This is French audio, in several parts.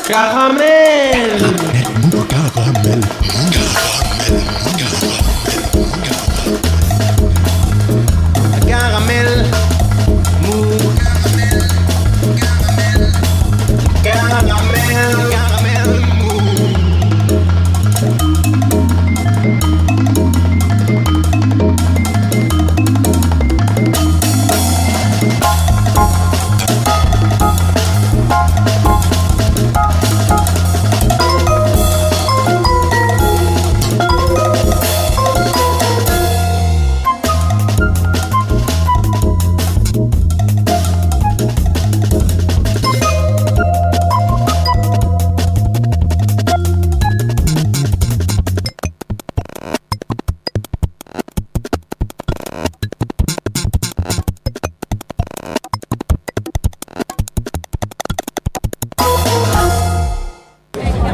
Caramel. Caramel. Caramel. Mou. Caramel. Caramel. Mou.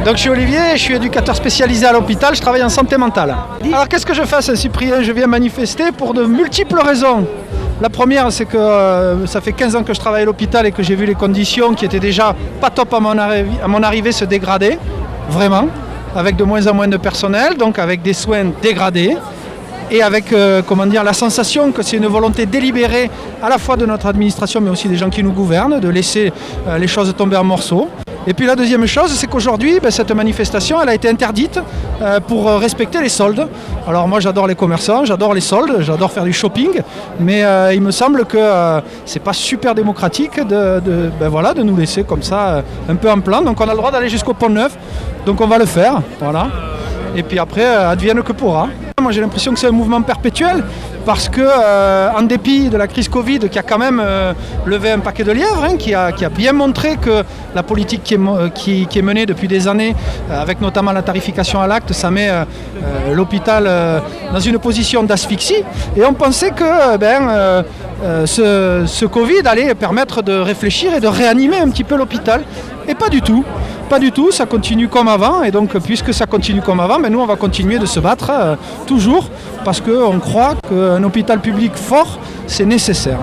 Donc je suis Olivier, je suis éducateur spécialisé à l'hôpital, je travaille en santé mentale. Alors qu'est-ce que je fais à Saint-Cyprien? Je viens manifester pour de multiples raisons. La première, c'est que ça fait 15 ans que je travaille à l'hôpital et que j'ai vu les conditions qui étaient déjà pas top à mon arrivée se dégrader, vraiment, avec de moins en moins de personnel, donc avec des soins dégradés. Et avec la sensation que c'est une volonté délibérée à la fois de notre administration mais aussi des gens qui nous gouvernent de laisser les choses tomber en morceaux. Et puis la deuxième chose, c'est qu'aujourd'hui, cette manifestation elle a été interdite pour respecter les soldes. Alors moi j'adore les commerçants, j'adore les soldes, j'adore faire du shopping, mais il me semble que c'est pas super démocratique de nous laisser comme ça un peu en plan. Donc on a le droit d'aller jusqu'au Pont Neuf, donc on va le faire, voilà. Et puis après, advienne que pourra. Moi j'ai l'impression que c'est un mouvement perpétuel parce que en dépit de la crise Covid qui a quand même levé un paquet de lièvres, qui a bien montré que la politique qui est menée depuis des années, avec notamment la tarification à l'acte, ça met l'hôpital dans une position d'asphyxie. Et on pensait que ce Covid allait permettre de réfléchir et de réanimer un petit peu l'hôpital. Et pas du tout. Pas du tout, ça continue comme avant et donc puisque ça continue comme avant, nous on va continuer de se battre toujours parce qu'on croit qu'un hôpital public fort, c'est nécessaire.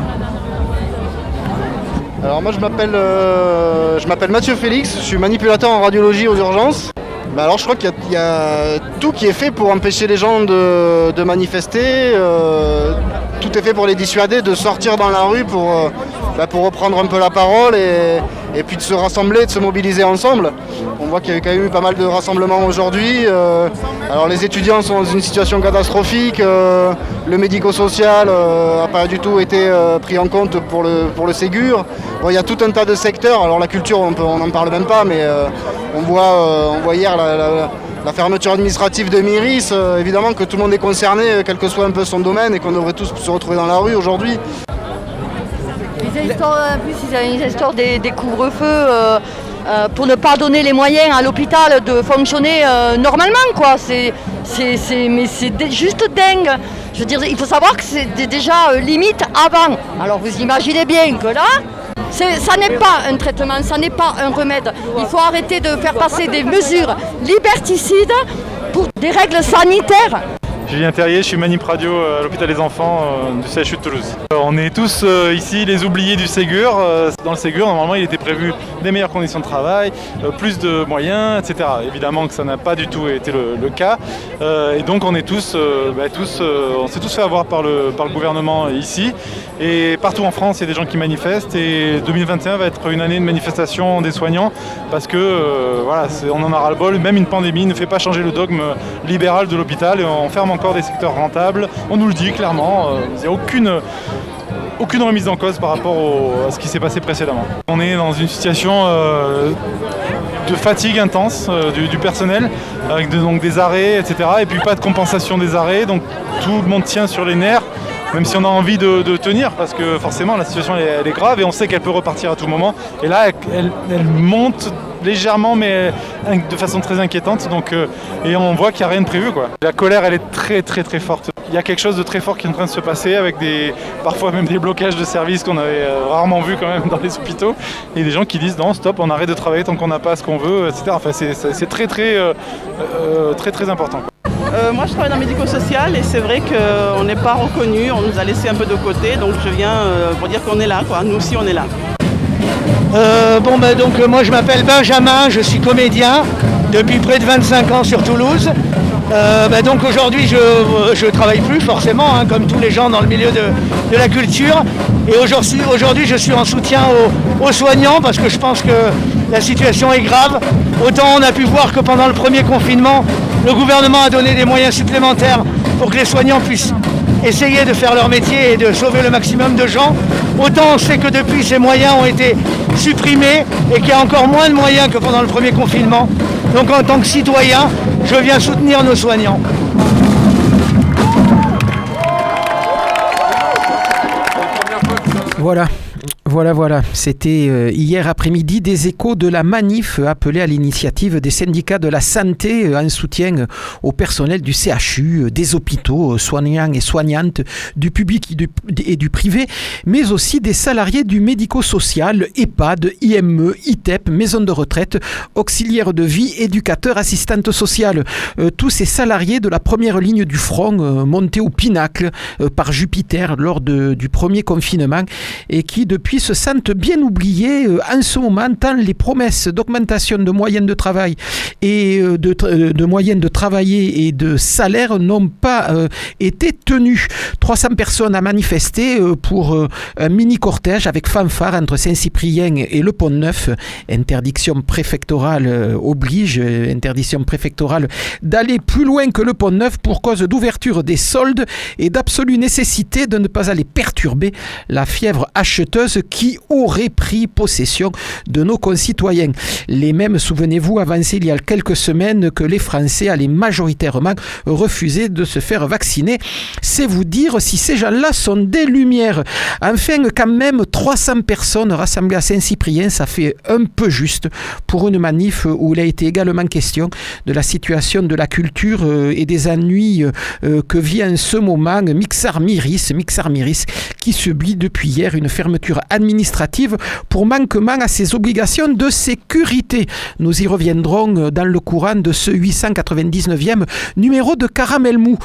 Alors moi je m'appelle Mathieu Félix, je suis manipulateur en radiologie aux urgences. Alors je crois qu'il y a tout qui est fait pour empêcher les gens de manifester, tout est fait pour les dissuader de sortir dans la rue pour reprendre un peu la parole et puis de se rassembler, de se mobiliser ensemble. On voit qu'il y a quand même eu pas mal de rassemblements aujourd'hui. Alors les étudiants sont dans une situation catastrophique, le médico-social n'a pas du tout été pris en compte pour le Ségur. Bon, il y a tout un tas de secteurs, alors la culture on n'en parle même pas, mais on voit hier la fermeture administrative de Myris, évidemment que tout le monde est concerné, quel que soit un peu son domaine, et qu'on devrait tous se retrouver dans la rue aujourd'hui. En plus, ils avaient une histoire des couvre-feux pour ne pas donner les moyens à l'hôpital de fonctionner normalement, quoi. Mais c'est juste dingue. Je veux dire, il faut savoir que c'est déjà limite avant. Alors vous imaginez bien que là, ça n'est pas un traitement, ça n'est pas un remède. Il faut arrêter de faire passer des mesures liberticides pour des règles sanitaires. Julien Terrier, je suis manip radio à l'hôpital des enfants du CHU de Toulouse. On est tous ici les oubliés du Ségur. Dans le Ségur, normalement, il était prévu des meilleures conditions de travail, plus de moyens, etc. Évidemment que ça n'a pas du tout été le cas. Et donc on est on s'est tous fait avoir par le gouvernement ici. Et partout en France, il y a des gens qui manifestent. Et 2021 va être une année de manifestation des soignants parce que on en a ras-le-bol. Même une pandémie ne fait pas changer le dogme libéral de l'hôpital et on ferme encore des secteurs rentables. On nous le dit clairement. Il n'y a aucune remise en cause par rapport à ce qui s'est passé précédemment. On est dans une situation de fatigue intense du personnel, avec donc des arrêts, etc. Et puis pas de compensation des arrêts, donc tout le monde tient sur les nerfs, même si on a envie de tenir, parce que forcément la situation elle est grave et on sait qu'elle peut repartir à tout moment. Et là, elle monte légèrement, mais de façon très inquiétante. Donc, et on voit qu'il n'y a rien de prévu, quoi. La colère, elle est très très très forte. Il y a quelque chose de très fort qui est en train de se passer avec parfois même des blocages de services qu'on avait rarement vus quand même dans les hôpitaux. Et des gens qui disent non, stop, on arrête de travailler tant qu'on n'a pas ce qu'on veut, etc. Enfin, c'est très très important, quoi. Moi je travaille dans le médico-social et c'est vrai qu'on n'est pas reconnu, on nous a laissé un peu de côté, donc je viens pour dire qu'on est là, quoi. Nous aussi on est là. Moi je m'appelle Benjamin, je suis comédien depuis près de 25 ans sur Toulouse. Aujourd'hui je travaille plus forcément, comme tous les gens dans le milieu de la culture. Et aujourd'hui je suis en soutien aux soignants parce que je pense que la situation est grave. Autant on a pu voir que pendant le premier confinement, le gouvernement a donné des moyens supplémentaires pour que les soignants puissent essayer de faire leur métier et de sauver le maximum de gens. Autant on sait que depuis ces moyens ont été supprimés et qu'il y a encore moins de moyens que pendant le premier confinement. Donc en tant que citoyen, je viens soutenir nos soignants. Voilà. C'était hier après-midi des échos de la manif appelée à l'initiative des syndicats de la santé en soutien au personnel du CHU, des hôpitaux, soignants et soignantes, du public et du privé, mais aussi des salariés du médico-social, EHPAD, IME, ITEP, maison de retraite, auxiliaires de vie, éducateurs, assistantes sociales. Tous ces salariés de la première ligne du front montés au pinacle par Jupiter lors du premier confinement et qui depuis se sentent bien oubliés en ce moment tant les promesses d'augmentation de moyens de travail et de moyens de travailler et de salaire n'ont pas été tenues. 300 personnes à manifester pour un mini-cortège avec fanfare entre Saint-Cyprien et le Pont-Neuf. Interdiction préfectorale oblige, interdiction préfectorale d'aller plus loin que le Pont-Neuf pour cause d'ouverture des soldes et d'absolue nécessité de ne pas aller perturber la fièvre acheteuse qui aurait pris possession de nos concitoyens. Les mêmes, souvenez-vous, avançaient il y a quelques semaines que les Français allaient majoritairement refuser de se faire vacciner. C'est vous dire si ces gens-là sont des lumières. Enfin, quand même, 300 personnes rassemblées à Saint-Cyprien, ça fait un peu juste pour une manif où il a été également question de la situation de la culture et des ennuis que vit en ce moment Mixar Miris, qui subit depuis hier une fermeture administrative pour manquement à ses obligations de sécurité. Nous y reviendrons dans le courant de ce 899e numéro de Caramel Mou.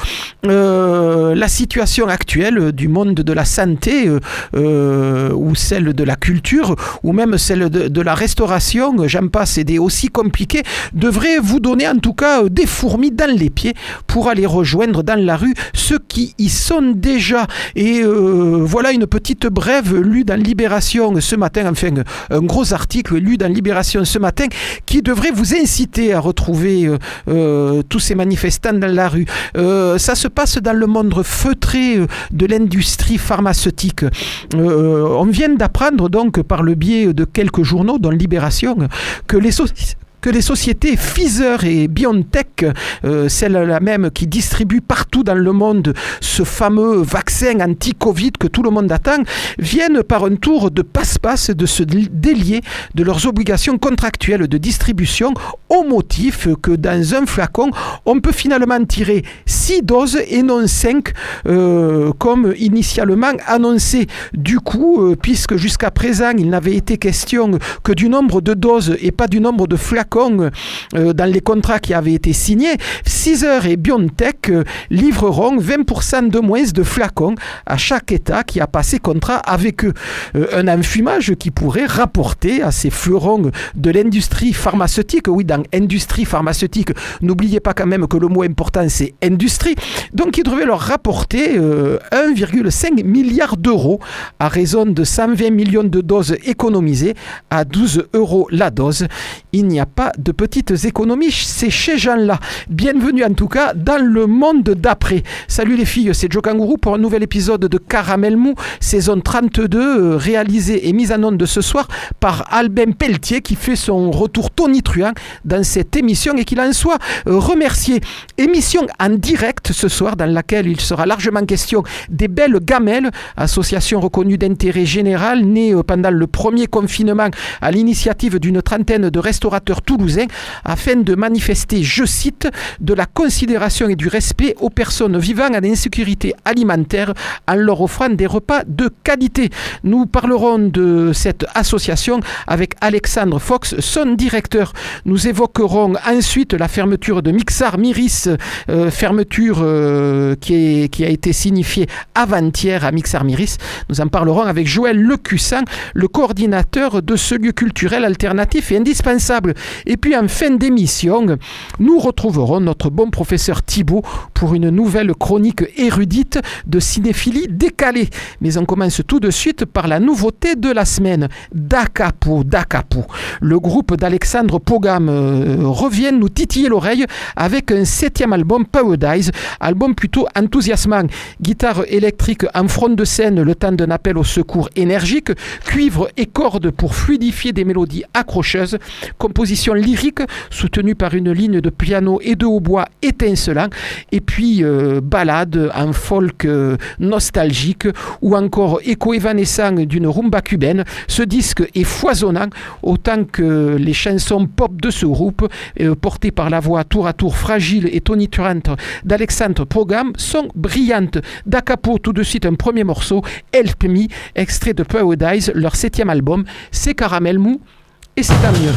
La situation actuelle du monde de la santé ou celle de la culture ou même celle de la restauration, j'en passe, et des aussi compliquées, devrait vous donner en tout cas des fourmis dans les pieds pour aller rejoindre dans la rue ceux qui y sont déjà. Et voilà une petite brève lue dans Libération ce matin, enfin un gros article lu dans Libération ce matin qui devrait vous inciter à retrouver tous ces manifestants dans la rue. Ça se passe dans le monde feutré de l'industrie pharmaceutique. On vient d'apprendre donc par le biais de quelques journaux dont Libération que les sociétés Pfizer et BioNTech, celles-là même qui distribuent partout dans le monde ce fameux vaccin anti-Covid que tout le monde attend, viennent par un tour de passe-passe de se délier de leurs obligations contractuelles de distribution au motif que dans un flacon, on peut finalement tirer 6 doses et non 5 comme initialement annoncé. Du coup, puisque jusqu'à présent, il n'avait été question que du nombre de doses et pas du nombre de flacons dans les contrats qui avaient été signés, Pfizer et BioNTech livreront 20% de moins de flacons à chaque État qui a passé contrat avec eux. Un enfumage qui pourrait rapporter à ces fleurons de l'industrie pharmaceutique, oui, dans industrie pharmaceutique, n'oubliez pas quand même que le mot important c'est industrie, donc il devrait leur rapporter 1,5 milliard d'euros à raison de 120 millions de doses économisées à 12 € la dose. Il n'y a pas de petites économies, c'est chez gens-là. Bienvenue en tout cas dans le monde d'après. Salut les filles, c'est Joe Kangourou pour un nouvel épisode de Caramel Mou, saison 32, réalisé et mise en onde de ce soir par Albin Pelletier qui fait son retour tonitruant dans cette émission et qu'il en soit remercié. Émission en direct ce soir dans laquelle il sera largement question des Belles Gamelles, association reconnue d'intérêt général née pendant le premier confinement à l'initiative d'une trentaine de restaurateurs toulousains afin de manifester, je cite, de la considération et du respect aux personnes vivant en insécurité alimentaire en leur offrant des repas de qualité. Nous parlerons de cette association avec Alexandre Fox, son directeur. Nous évoquerons ensuite la fermeture de Mixar Myris, fermeture qui a été signifiée avant-hier à Mixar Myris. Nous en parlerons avec Joël Lecussan, le coordinateur de ce lieu culturel alternatif et indispensable. Et puis en fin d'émission, nous retrouverons notre bon professeur Thibault pour une nouvelle chronique érudite de cinéphilie décalée. Mais on commence tout de suite par la nouveauté de la semaine, Dakapo. Le groupe d'Alexandre Pogam revient nous titiller l'oreille avec un 7e album, Paradise, album plutôt enthousiasmant. Guitare électrique en front de scène, le temps d'un appel au secours énergique, cuivre et cordes pour fluidifier des mélodies accrocheuses, composition lyrique soutenue par une ligne de piano et de hautbois étincelant, et puis ballade en folk nostalgique ou encore écho évanescent d'une rumba cubaine. Ce disque est foisonnant autant que les chansons pop de ce groupe, portées par la voix tour à tour fragile et tonitruante d'Alexandre Pogam, sont brillantes. Dakapo, tout de suite un premier morceau, Help Me, extrait de Paradise, leur 7e album. C'est caramel mou et c'est tant mieux.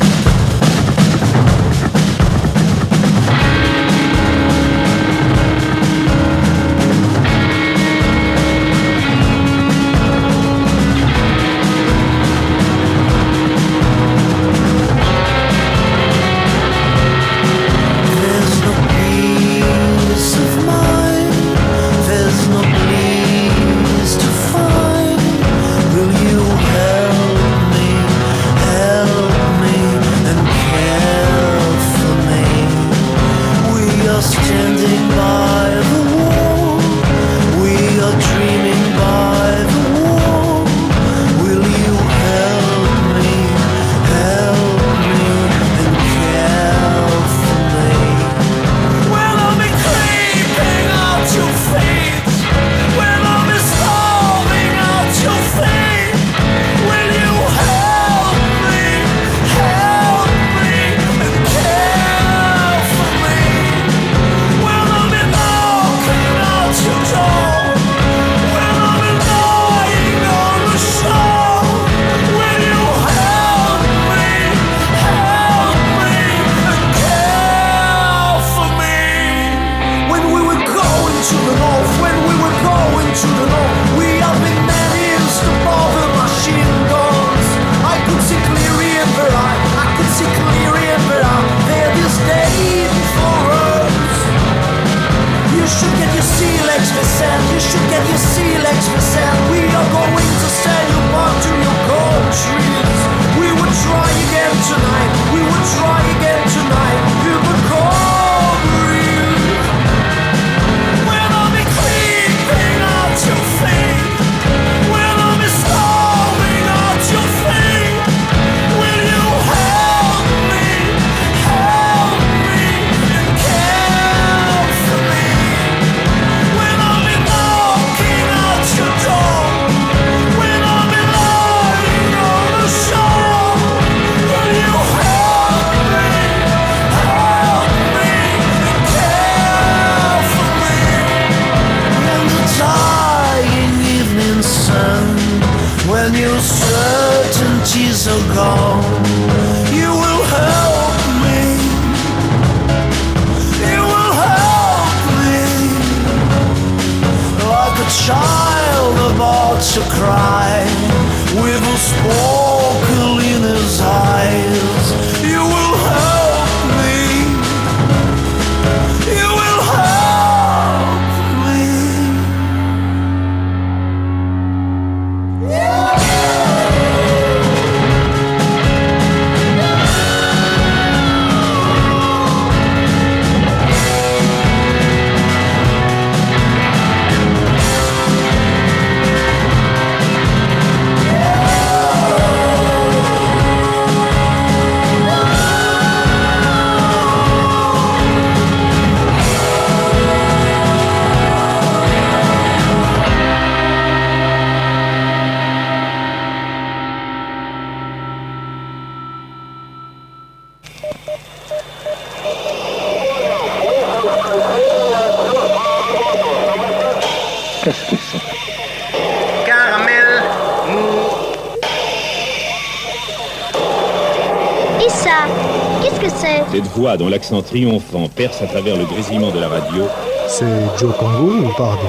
que c'est? Cette voix dont l'accent triomphant perce à travers le grésillement de la radio. C'est Joe Congo ou pardon?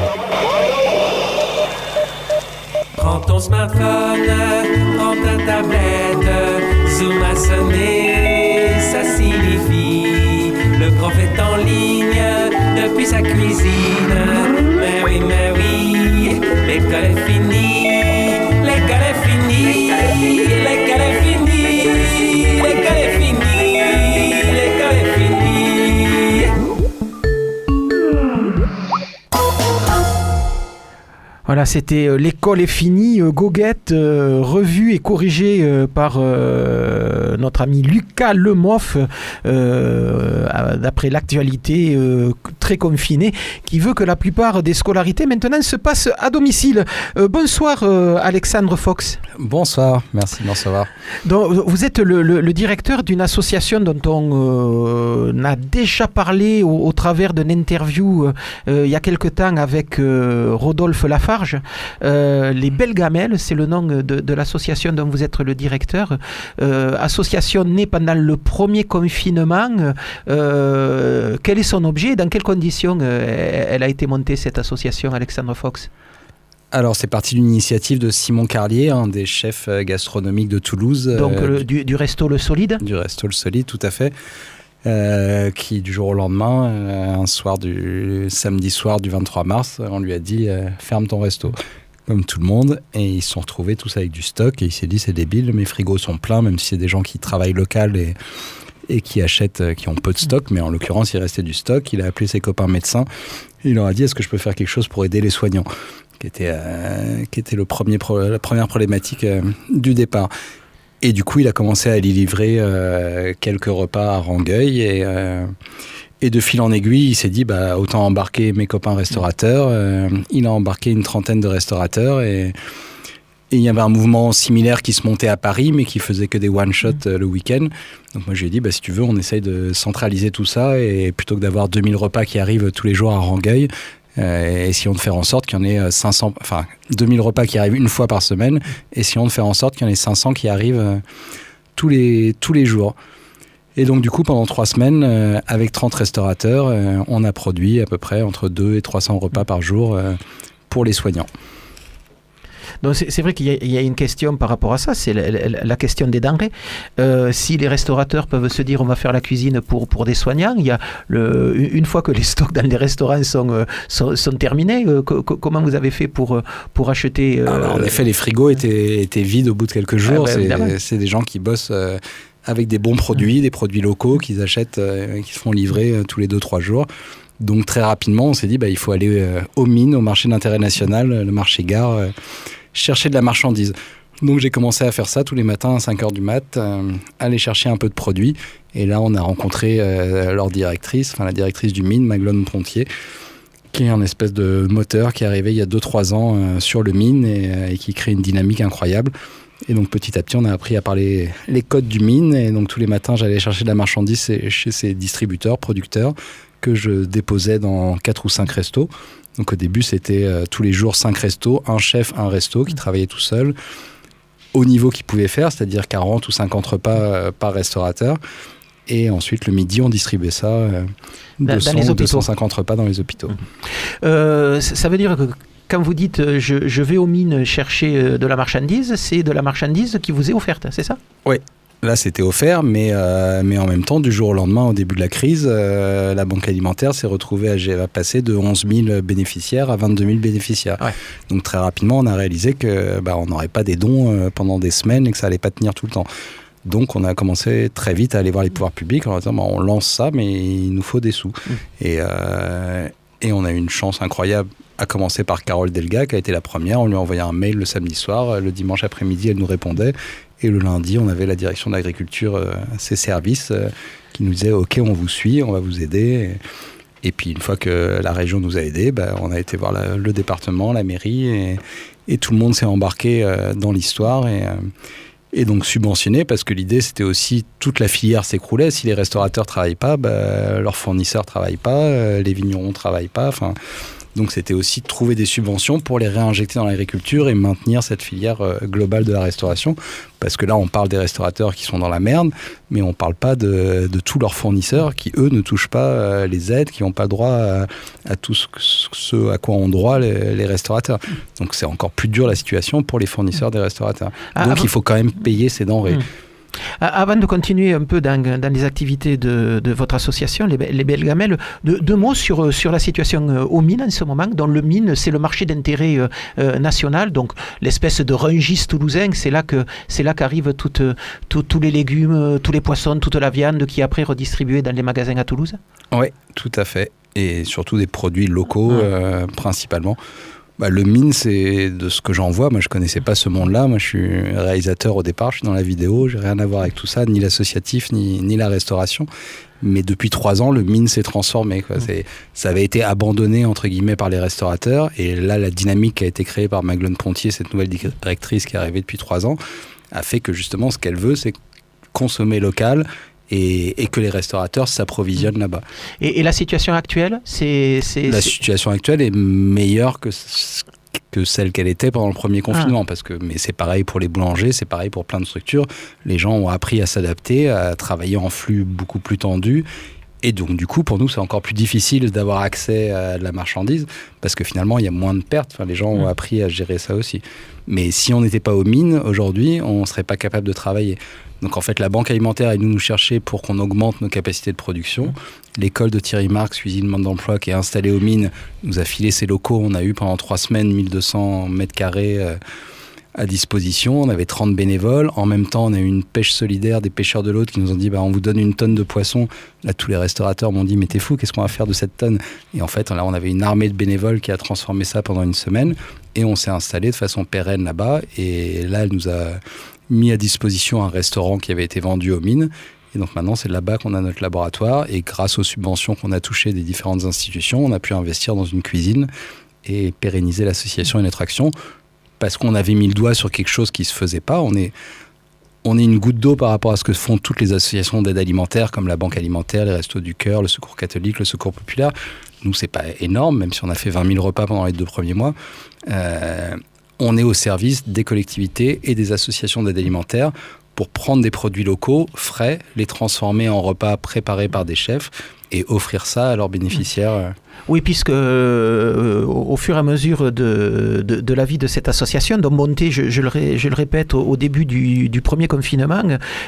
Prends ton smartphone, prends ta tablette, Zoom a sonné, ça signifie le prof est en ligne depuis sa cuisine. Mais oui, l'école est finie, l'école est finie, l'école est finie, l'école est finie, l'école est finie. Voilà, c'était L'école est finie, goguette, revue et corrigée par notre ami Lucas Lemoff, d'après l'actualité très confinée, qui veut que la plupart des scolarités maintenant se passent à domicile. Bonsoir Alexandre Fox. Bonsoir, merci de me recevoir. Donc, vous êtes le directeur d'une association dont on a déjà parlé au travers d'une interview il y a quelque temps avec Rodolphe Lafarge. Les Belles Gamelles, c'est le nom de l'association dont vous êtes le directeur. Association née pendant le premier confinement. Quel est son objet et dans quelles conditions elle a été montée, cette association, Alexandre Fox? Alors, c'est parti d'une initiative de Simon Carlier, un des chefs gastronomiques de Toulouse. Donc, du Resto Le Solide? Du Resto Le Solide, tout à fait. Qui, du jour au lendemain, samedi soir du 23 mars, on lui a dit ferme ton resto, comme tout le monde. Et ils se sont retrouvés tous avec du stock. Et il s'est dit, c'est débile, mes frigos sont pleins, même si c'est des gens qui travaillent local et qui achètent, qui ont peu de stock. Mais en l'occurrence, il restait du stock. Il a appelé ses copains médecins. Il leur a dit, est-ce que je peux faire quelque chose pour aider les soignants, qui était la première problématique du départ. Et du coup, il a commencé à aller livrer quelques repas à Rangueil. Et de fil en aiguille, il s'est dit, autant embarquer mes copains restaurateurs. Il a embarqué une trentaine de restaurateurs. Et il y avait un mouvement similaire qui se montait à Paris, mais qui faisait que des one-shots le week-end. Donc moi, je lui ai dit, si tu veux, on essaye de centraliser tout ça. Et plutôt que d'avoir 2000 repas qui arrivent tous les jours à Rangueil, essayons de faire en sorte qu'il y en ait 2000 repas qui arrivent une fois par semaine, essayons de faire en sorte qu'il y en ait 500 qui arrivent tous les jours. Et donc du coup, pendant 3 semaines, avec 30 restaurateurs, on a produit à peu près entre 200 et 300 repas par jour pour les soignants. Donc c'est vrai qu'il y a une question par rapport à ça, c'est la question des denrées. Si les restaurateurs peuvent se dire on va faire la cuisine pour des soignants, il y a une fois que les stocks dans les restaurants sont terminés, comment vous avez fait pour acheter En effet, les frigos étaient vides au bout de quelques jours. C'est des gens qui bossent avec des bons produits, des produits locaux qu'ils achètent, qui se font livrer tous les 2-3 jours. Donc très rapidement, on s'est dit il faut aller aux mines, au marché d'intérêt national, le marché gare, chercher de la marchandise. Donc j'ai commencé à faire ça tous les matins à 5h du mat, aller chercher un peu de produits. Et là, on a rencontré leur directrice, la directrice du mine, Maglone Pontier, qui est un espèce de moteur qui est arrivé il y a 2-3 ans sur le mine et qui crée une dynamique incroyable. Et donc petit à petit, on a appris à parler les codes du mine. Et donc tous les matins, j'allais chercher de la marchandise chez ces distributeurs, producteurs, que je déposais dans 4 ou 5 restos. Donc au début, c'était tous les jours 5 restos, un chef, un resto qui travaillait tout seul, au niveau qu'il pouvait faire, c'est-à-dire 40 ou 50 repas par restaurateur. Et ensuite, le midi, on distribuait ça, 200 ou 250 repas dans les hôpitaux. Ça veut dire que quand vous dites je vais aux mines chercher de la marchandise, c'est de la marchandise qui vous est offerte, c'est ça? Oui. Là, c'était offert, mais en même temps, du jour au lendemain, au début de la crise, la Banque alimentaire s'est retrouvée à passer de 11 000 bénéficiaires à 22 000 bénéficiaires. Ouais. Donc très rapidement, on a réalisé qu'on n'aurait pas des dons pendant des semaines et que ça n'allait pas tenir tout le temps. Donc on a commencé très vite à aller voir les pouvoirs publics en leur disant on lance ça, mais il nous faut des sous. Et on a eu une chance incroyable, à commencer par Carole Delga, qui a été la première. On lui a envoyé un mail le samedi soir, le dimanche après-midi, elle nous répondait. Et le lundi, on avait la direction de l'agriculture, ses services, qui nous disaient « Ok, on vous suit, on va vous aider ». Et puis une fois que la région nous a aidés, on a été voir le département, la mairie, et tout le monde s'est embarqué dans l'histoire. Et donc subventionné, parce que l'idée, c'était aussi toute la filière s'écroulait. Si les restaurateurs ne travaillent pas, leurs fournisseurs ne travaillent pas, les vignerons ne travaillent pas. Donc c'était aussi de trouver des subventions pour les réinjecter dans l'agriculture et maintenir cette filière globale de la restauration. Parce que là, on parle des restaurateurs qui sont dans la merde, mais on ne parle pas de tous leurs fournisseurs qui, eux, ne touchent pas les aides, qui n'ont pas droit à tout ce à quoi ont droit les restaurateurs. Donc c'est encore plus dur la situation pour les fournisseurs des restaurateurs. Donc il faut quand même payer ces denrées. Avant de continuer un peu dans les activités de votre association, les Belles Gamelles, deux mots sur la situation aux mines en ce moment. Dans le mine, c'est le marché d'intérêt national, donc l'espèce de Rungis toulousain, c'est là qu'arrivent tous les légumes, tous les poissons, toute la viande qui est après redistribuée dans les magasins à Toulouse. Oui, tout à fait. Et surtout des produits locaux principalement. Le mine, c'est de ce que j'en vois. Moi, je connaissais pas ce monde-là. Moi, je suis réalisateur au départ. Je suis dans la vidéo. J'ai rien à voir avec tout ça, ni l'associatif, ni la restauration. Mais depuis 3 ans, le mine s'est transformé, quoi. Ça avait été abandonné, entre guillemets, par les restaurateurs. Et là, la dynamique qui a été créée par Maglone Pontier, cette nouvelle directrice qui est arrivée depuis 3 ans, a fait que justement, ce qu'elle veut, c'est consommer local. Et que les restaurateurs s'approvisionnent là-bas. Et la situation actuelle, La situation actuelle est meilleure que celle qu'elle était pendant le premier confinement. Mais c'est pareil pour les boulangers, c'est pareil pour plein de structures. Les gens ont appris à s'adapter, à travailler en flux beaucoup plus tendu. Et donc, du coup, pour nous, c'est encore plus difficile d'avoir accès à de la marchandise parce que finalement, il y a moins de pertes. Enfin, les gens ont appris à gérer ça aussi. Mais si on n'était pas aux mines, aujourd'hui, on ne serait pas capable de travailler. Donc, en fait, la banque alimentaire est venue nous chercher pour qu'on augmente nos capacités de production. L'école de Thierry Marx, usine Mode d'Emploi, qui est installée aux mines, nous a filé ses locaux. On a eu pendant 3 semaines 1200 mètres carrés à disposition. On avait 30 bénévoles. En même temps, on a eu une pêche solidaire des pêcheurs de l'Aude qui nous ont dit on vous donne une tonne de poissons. Là, tous les restaurateurs m'ont dit mais t'es fou, qu'est-ce qu'on va faire de cette tonne? Et en fait, là, on avait une armée de bénévoles qui a transformé ça pendant une semaine. Et on s'est installé de façon pérenne là-bas. Et là, elle nous a mis à disposition un restaurant qui avait été vendu aux mines. Et donc maintenant, c'est là-bas qu'on a notre laboratoire. Et grâce aux subventions qu'on a touchées des différentes institutions, on a pu investir dans une cuisine et pérenniser l'association et notre action. Parce qu'on avait mis le doigt sur quelque chose qui ne se faisait pas. On est une goutte d'eau par rapport à ce que font toutes les associations d'aide alimentaire, comme la Banque alimentaire, les Restos du Cœur, le Secours catholique, le Secours populaire. Nous, c'est pas énorme, même si on a fait 20 000 repas pendant les 2 premiers mois. On est au service des collectivités et des associations d'aide alimentaire pour prendre des produits locaux, frais, les transformer en repas préparés par des chefs et offrir ça à leurs bénéficiaires. Oui, puisque au fur et à mesure de la vie de cette association, dont montée, je le répète, au début du premier confinement,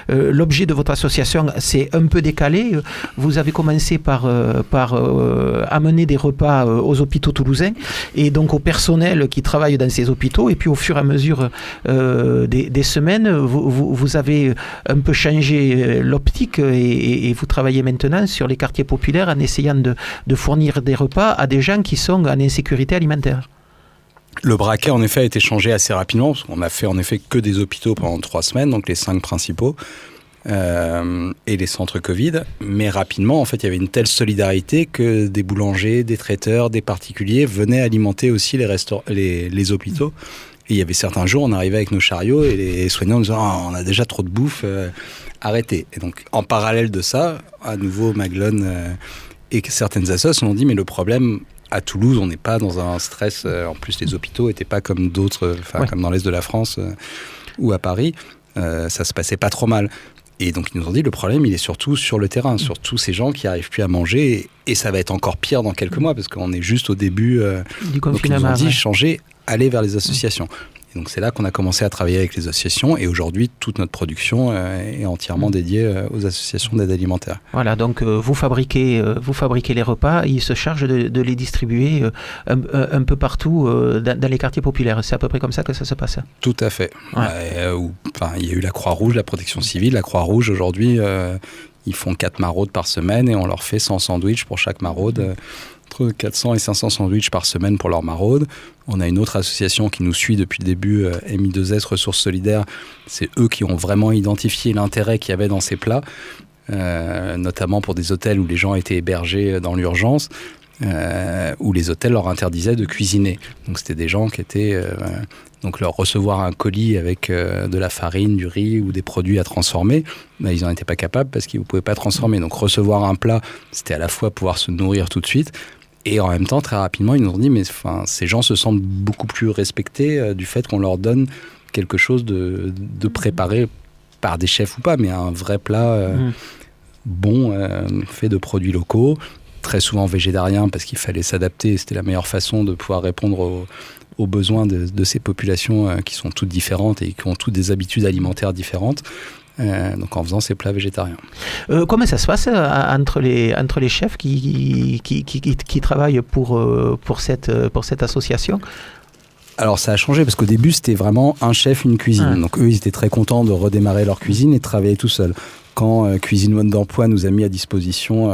l'objet de votre association s'est un peu décalé. Vous avez commencé par amener des repas aux hôpitaux toulousains et donc au personnel qui travaille dans ces hôpitaux. Et puis au fur et à mesure des semaines, vous avez un peu changé l'optique et vous travaillez maintenant sur les quartiers populaires en essayant de fournir des repas à des gens qui sont en insécurité alimentaire. Le braquet, en effet, a été changé assez rapidement, parce qu'on a fait, en effet, que des hôpitaux pendant 3 semaines, donc les 5 principaux, et les centres Covid. Mais rapidement, en fait, il y avait une telle solidarité que des boulangers, des traiteurs, des particuliers venaient alimenter aussi les hôpitaux. Et il y avait certains jours, on arrivait avec nos chariots et les soignants nous disaient on a déjà trop de bouffe, arrêtez. Et donc, en parallèle de ça, à nouveau, Maglone et certaines assos ont dit mais le problème à Toulouse, on n'est pas dans un stress. En plus, les hôpitaux n'étaient pas comme d'autres, comme dans l'est de la France ou à Paris. Ça se passait pas trop mal. Et donc, ils nous ont dit le problème, il est surtout sur le terrain, sur tous ces gens qui n'arrivent plus à manger. Et ça va être encore pire dans quelques mois parce qu'on est juste au début du confinement. Donc, ils nous ont dit changer, aller vers les associations. Et donc c'est là qu'on a commencé à travailler avec les associations et aujourd'hui toute notre production est entièrement dédiée aux associations d'aide alimentaire. Voilà, donc vous fabriquez les repas, ils se chargent de les distribuer un peu partout dans les quartiers populaires. C'est à peu près comme ça que ça se passe. Tout à fait. Ouais. Il y a eu la Croix-Rouge, la Protection civile. La Croix-Rouge aujourd'hui, ils font 4 maraudes par semaine et on leur fait 100 sandwichs pour chaque maraude. Entre 400 et 500 sandwichs par semaine pour leur maraude. On a une autre association qui nous suit depuis le début, MI2S Ressources Solidaires. C'est eux qui ont vraiment identifié l'intérêt qu'il y avait dans ces plats, notamment pour des hôtels où les gens étaient hébergés dans l'urgence, où les hôtels leur interdisaient de cuisiner. Donc c'était des gens qui étaient... donc leur recevoir un colis avec de la farine, du riz ou des produits à transformer, ils n'en étaient pas capables parce qu'ils ne pouvaient pas transformer. Donc recevoir un plat, c'était à la fois pouvoir se nourrir tout de suite Et en même temps, très rapidement, ils nous ont dit, mais ces gens se sentent beaucoup plus respectés du fait qu'on leur donne quelque chose de préparé par des chefs ou pas, mais un vrai plat bon, fait de produits locaux, très souvent végétarien parce qu'il fallait s'adapter, c'était la meilleure façon de pouvoir répondre aux besoins de ces populations qui sont toutes différentes et qui ont toutes des habitudes alimentaires différentes. Donc en faisant ces plats végétariens. Comment ça se passe entre les chefs qui travaillent pour cette association ? Alors ça a changé parce qu'au début c'était vraiment un chef, une cuisine. Donc eux ils étaient très contents de redémarrer leur cuisine et de travailler tout seuls. Quand Cuisine Mode d'Emploi nous a mis à disposition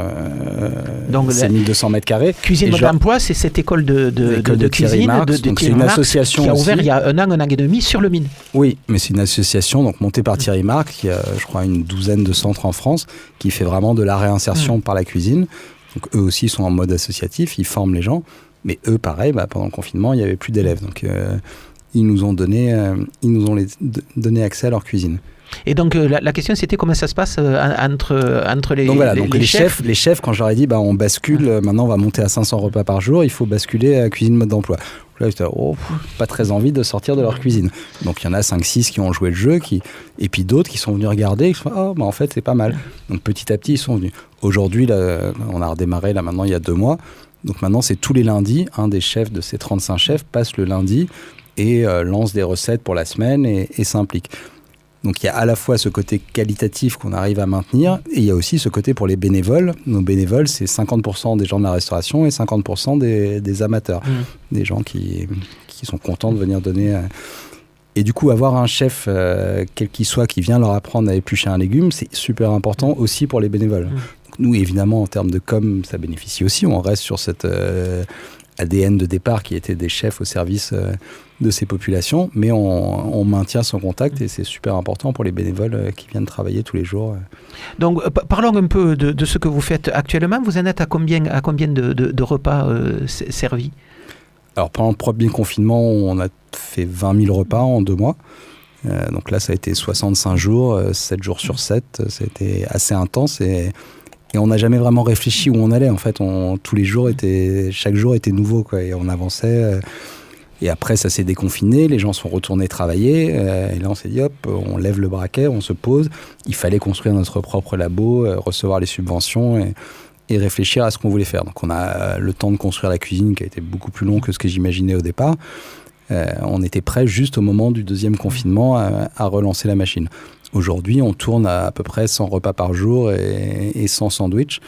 ces 1200 mètres carrés. Cuisine Mode d'Emploi, c'est cette école de cuisine donc c'est une association qui a ouvert aussi. Il y a un an et demi sur le Mine. Oui, mais c'est une association donc montée par Thierry Marc, qui a je crois une douzaine de centres en France, qui fait vraiment de la réinsertion par la cuisine. Donc eux aussi sont en mode associatif, ils forment les gens. Mais eux, pareil, pendant le confinement, il n'y avait plus d'élèves. Donc ils nous ont donné accès à leur cuisine. Et donc la question c'était comment ça se passe entre les, donc voilà, les chefs. Les chefs, quand je leur ai dit on bascule, maintenant on va monter à 500 repas par jour, il faut basculer à Cuisine Mode d'Emploi. Là j'étais pas très envie de sortir de leur cuisine. Donc il y en a 5-6 qui ont joué le jeu, et puis d'autres qui sont venus regarder, qui sont en fait c'est pas mal. Donc petit à petit ils sont venus. Aujourd'hui là, on a redémarré là maintenant il y a 2 mois. Donc maintenant c'est tous les lundis, un des chefs de ces 35 chefs passe le lundi et lance des recettes pour la semaine et s'implique. Donc il y a à la fois ce côté qualitatif qu'on arrive à maintenir, et il y a aussi ce côté pour les bénévoles. Nos bénévoles, c'est 50% des gens de la restauration et 50% des amateurs, des gens qui sont contents de venir donner. Et du coup, avoir un chef, quel qu'il soit, qui vient leur apprendre à éplucher un légume, c'est super important aussi pour les bénévoles. Donc, nous, évidemment, en termes de com, ça bénéficie aussi. On reste sur cette ADN de départ qui était des chefs au service de ces populations, mais on maintient son contact et c'est super important pour les bénévoles qui viennent travailler tous les jours. Donc parlons un peu de ce que vous faites actuellement. Vous en êtes à combien de repas servis ? Alors pendant le premier confinement, on a fait 20 000 repas en 2 mois. Donc là, ça a été 65 jours, 7 jours sur 7. Ça a été assez intense et on n'a jamais vraiment réfléchi où on allait. En fait, chaque jour était nouveau, quoi, et on avançait. Et après, ça s'est déconfiné, les gens sont retournés travailler. Et là, on s'est dit, hop, on lève le braquet, on se pose. Il fallait construire notre propre labo, recevoir les subventions et réfléchir à ce qu'on voulait faire. Donc, on a le temps de construire la cuisine qui a été beaucoup plus long que ce que j'imaginais au départ. On était prêt juste au moment du deuxième confinement à relancer la machine. Aujourd'hui, on tourne à peu près 100 repas par jour et 100 sandwichs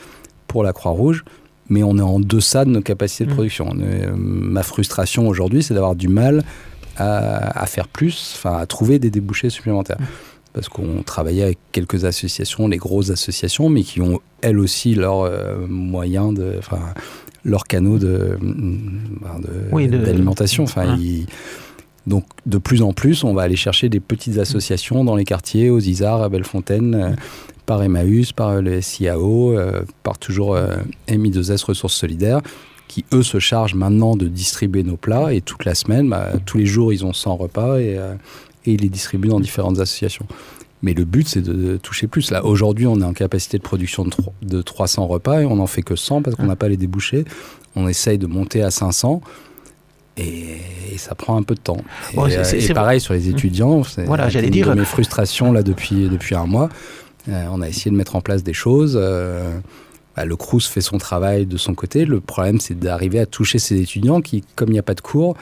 pour la Croix-Rouge, mais on est en deçà de nos capacités de production. Ma frustration aujourd'hui, c'est d'avoir du mal à faire plus, à trouver des débouchés supplémentaires. Parce qu'on travaillait avec quelques associations, les grosses associations, mais qui ont elles aussi leurs moyens, leurs canaux d'alimentation. Donc, de plus en plus, on va aller chercher des petites associations dans les quartiers, aux Isards, à Bellefontaine, par Emmaüs, par le SIAO, par toujours MI2S Ressources Solidaires, qui, eux, se chargent maintenant de distribuer nos plats. Et toute la semaine, tous les jours, ils ont 100 repas et ils les distribuent dans différentes associations. Mais le but, c'est de toucher plus. Là, aujourd'hui, on est en capacité de production de 300 repas et on n'en fait que 100 parce qu'on n'a pas les débouchés. On essaye de monter à 500. Et ça prend un peu de temps. Et pareil sur les étudiants, c'est une de mes frustrations là, depuis un mois. On a essayé de mettre en place des choses. Le Crous fait son travail de son côté. Le problème, c'est d'arriver à toucher ces étudiants qui, comme il n'y a pas de cours,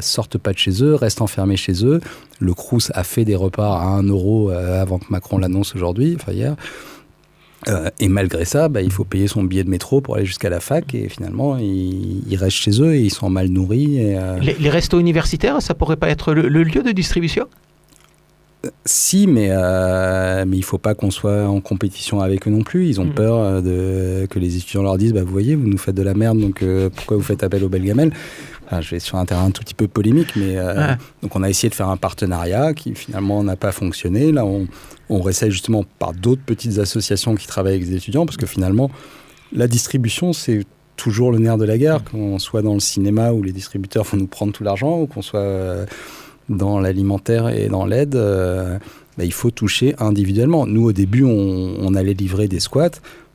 sortent pas de chez eux, restent enfermés chez eux. Le Crous a fait des repas à 1 euro avant que Macron l'annonce hier. Et malgré ça, il faut payer son billet de métro pour aller jusqu'à la fac et finalement, ils restent chez eux et ils sont mal nourris. Les restos universitaires, ça pourrait pas être le lieu de distribution ? Si, mais il ne faut pas qu'on soit en compétition avec eux non plus. Ils ont peur que les étudiants leur disent vous voyez, vous nous faites de la merde, donc pourquoi vous faites appel aux belles gamelles ? Je vais sur un terrain un tout petit peu polémique, mais donc on a essayé de faire un partenariat qui finalement n'a pas fonctionné. Là, on réessaye justement par d'autres petites associations qui travaillent avec les étudiants, parce que finalement, la distribution, c'est toujours le nerf de la guerre, qu'on soit dans le cinéma où les distributeurs vont nous prendre tout l'argent, ou qu'on soit dans l'alimentaire et dans l'aide, il faut toucher individuellement. Nous, au début, on allait livrer des squats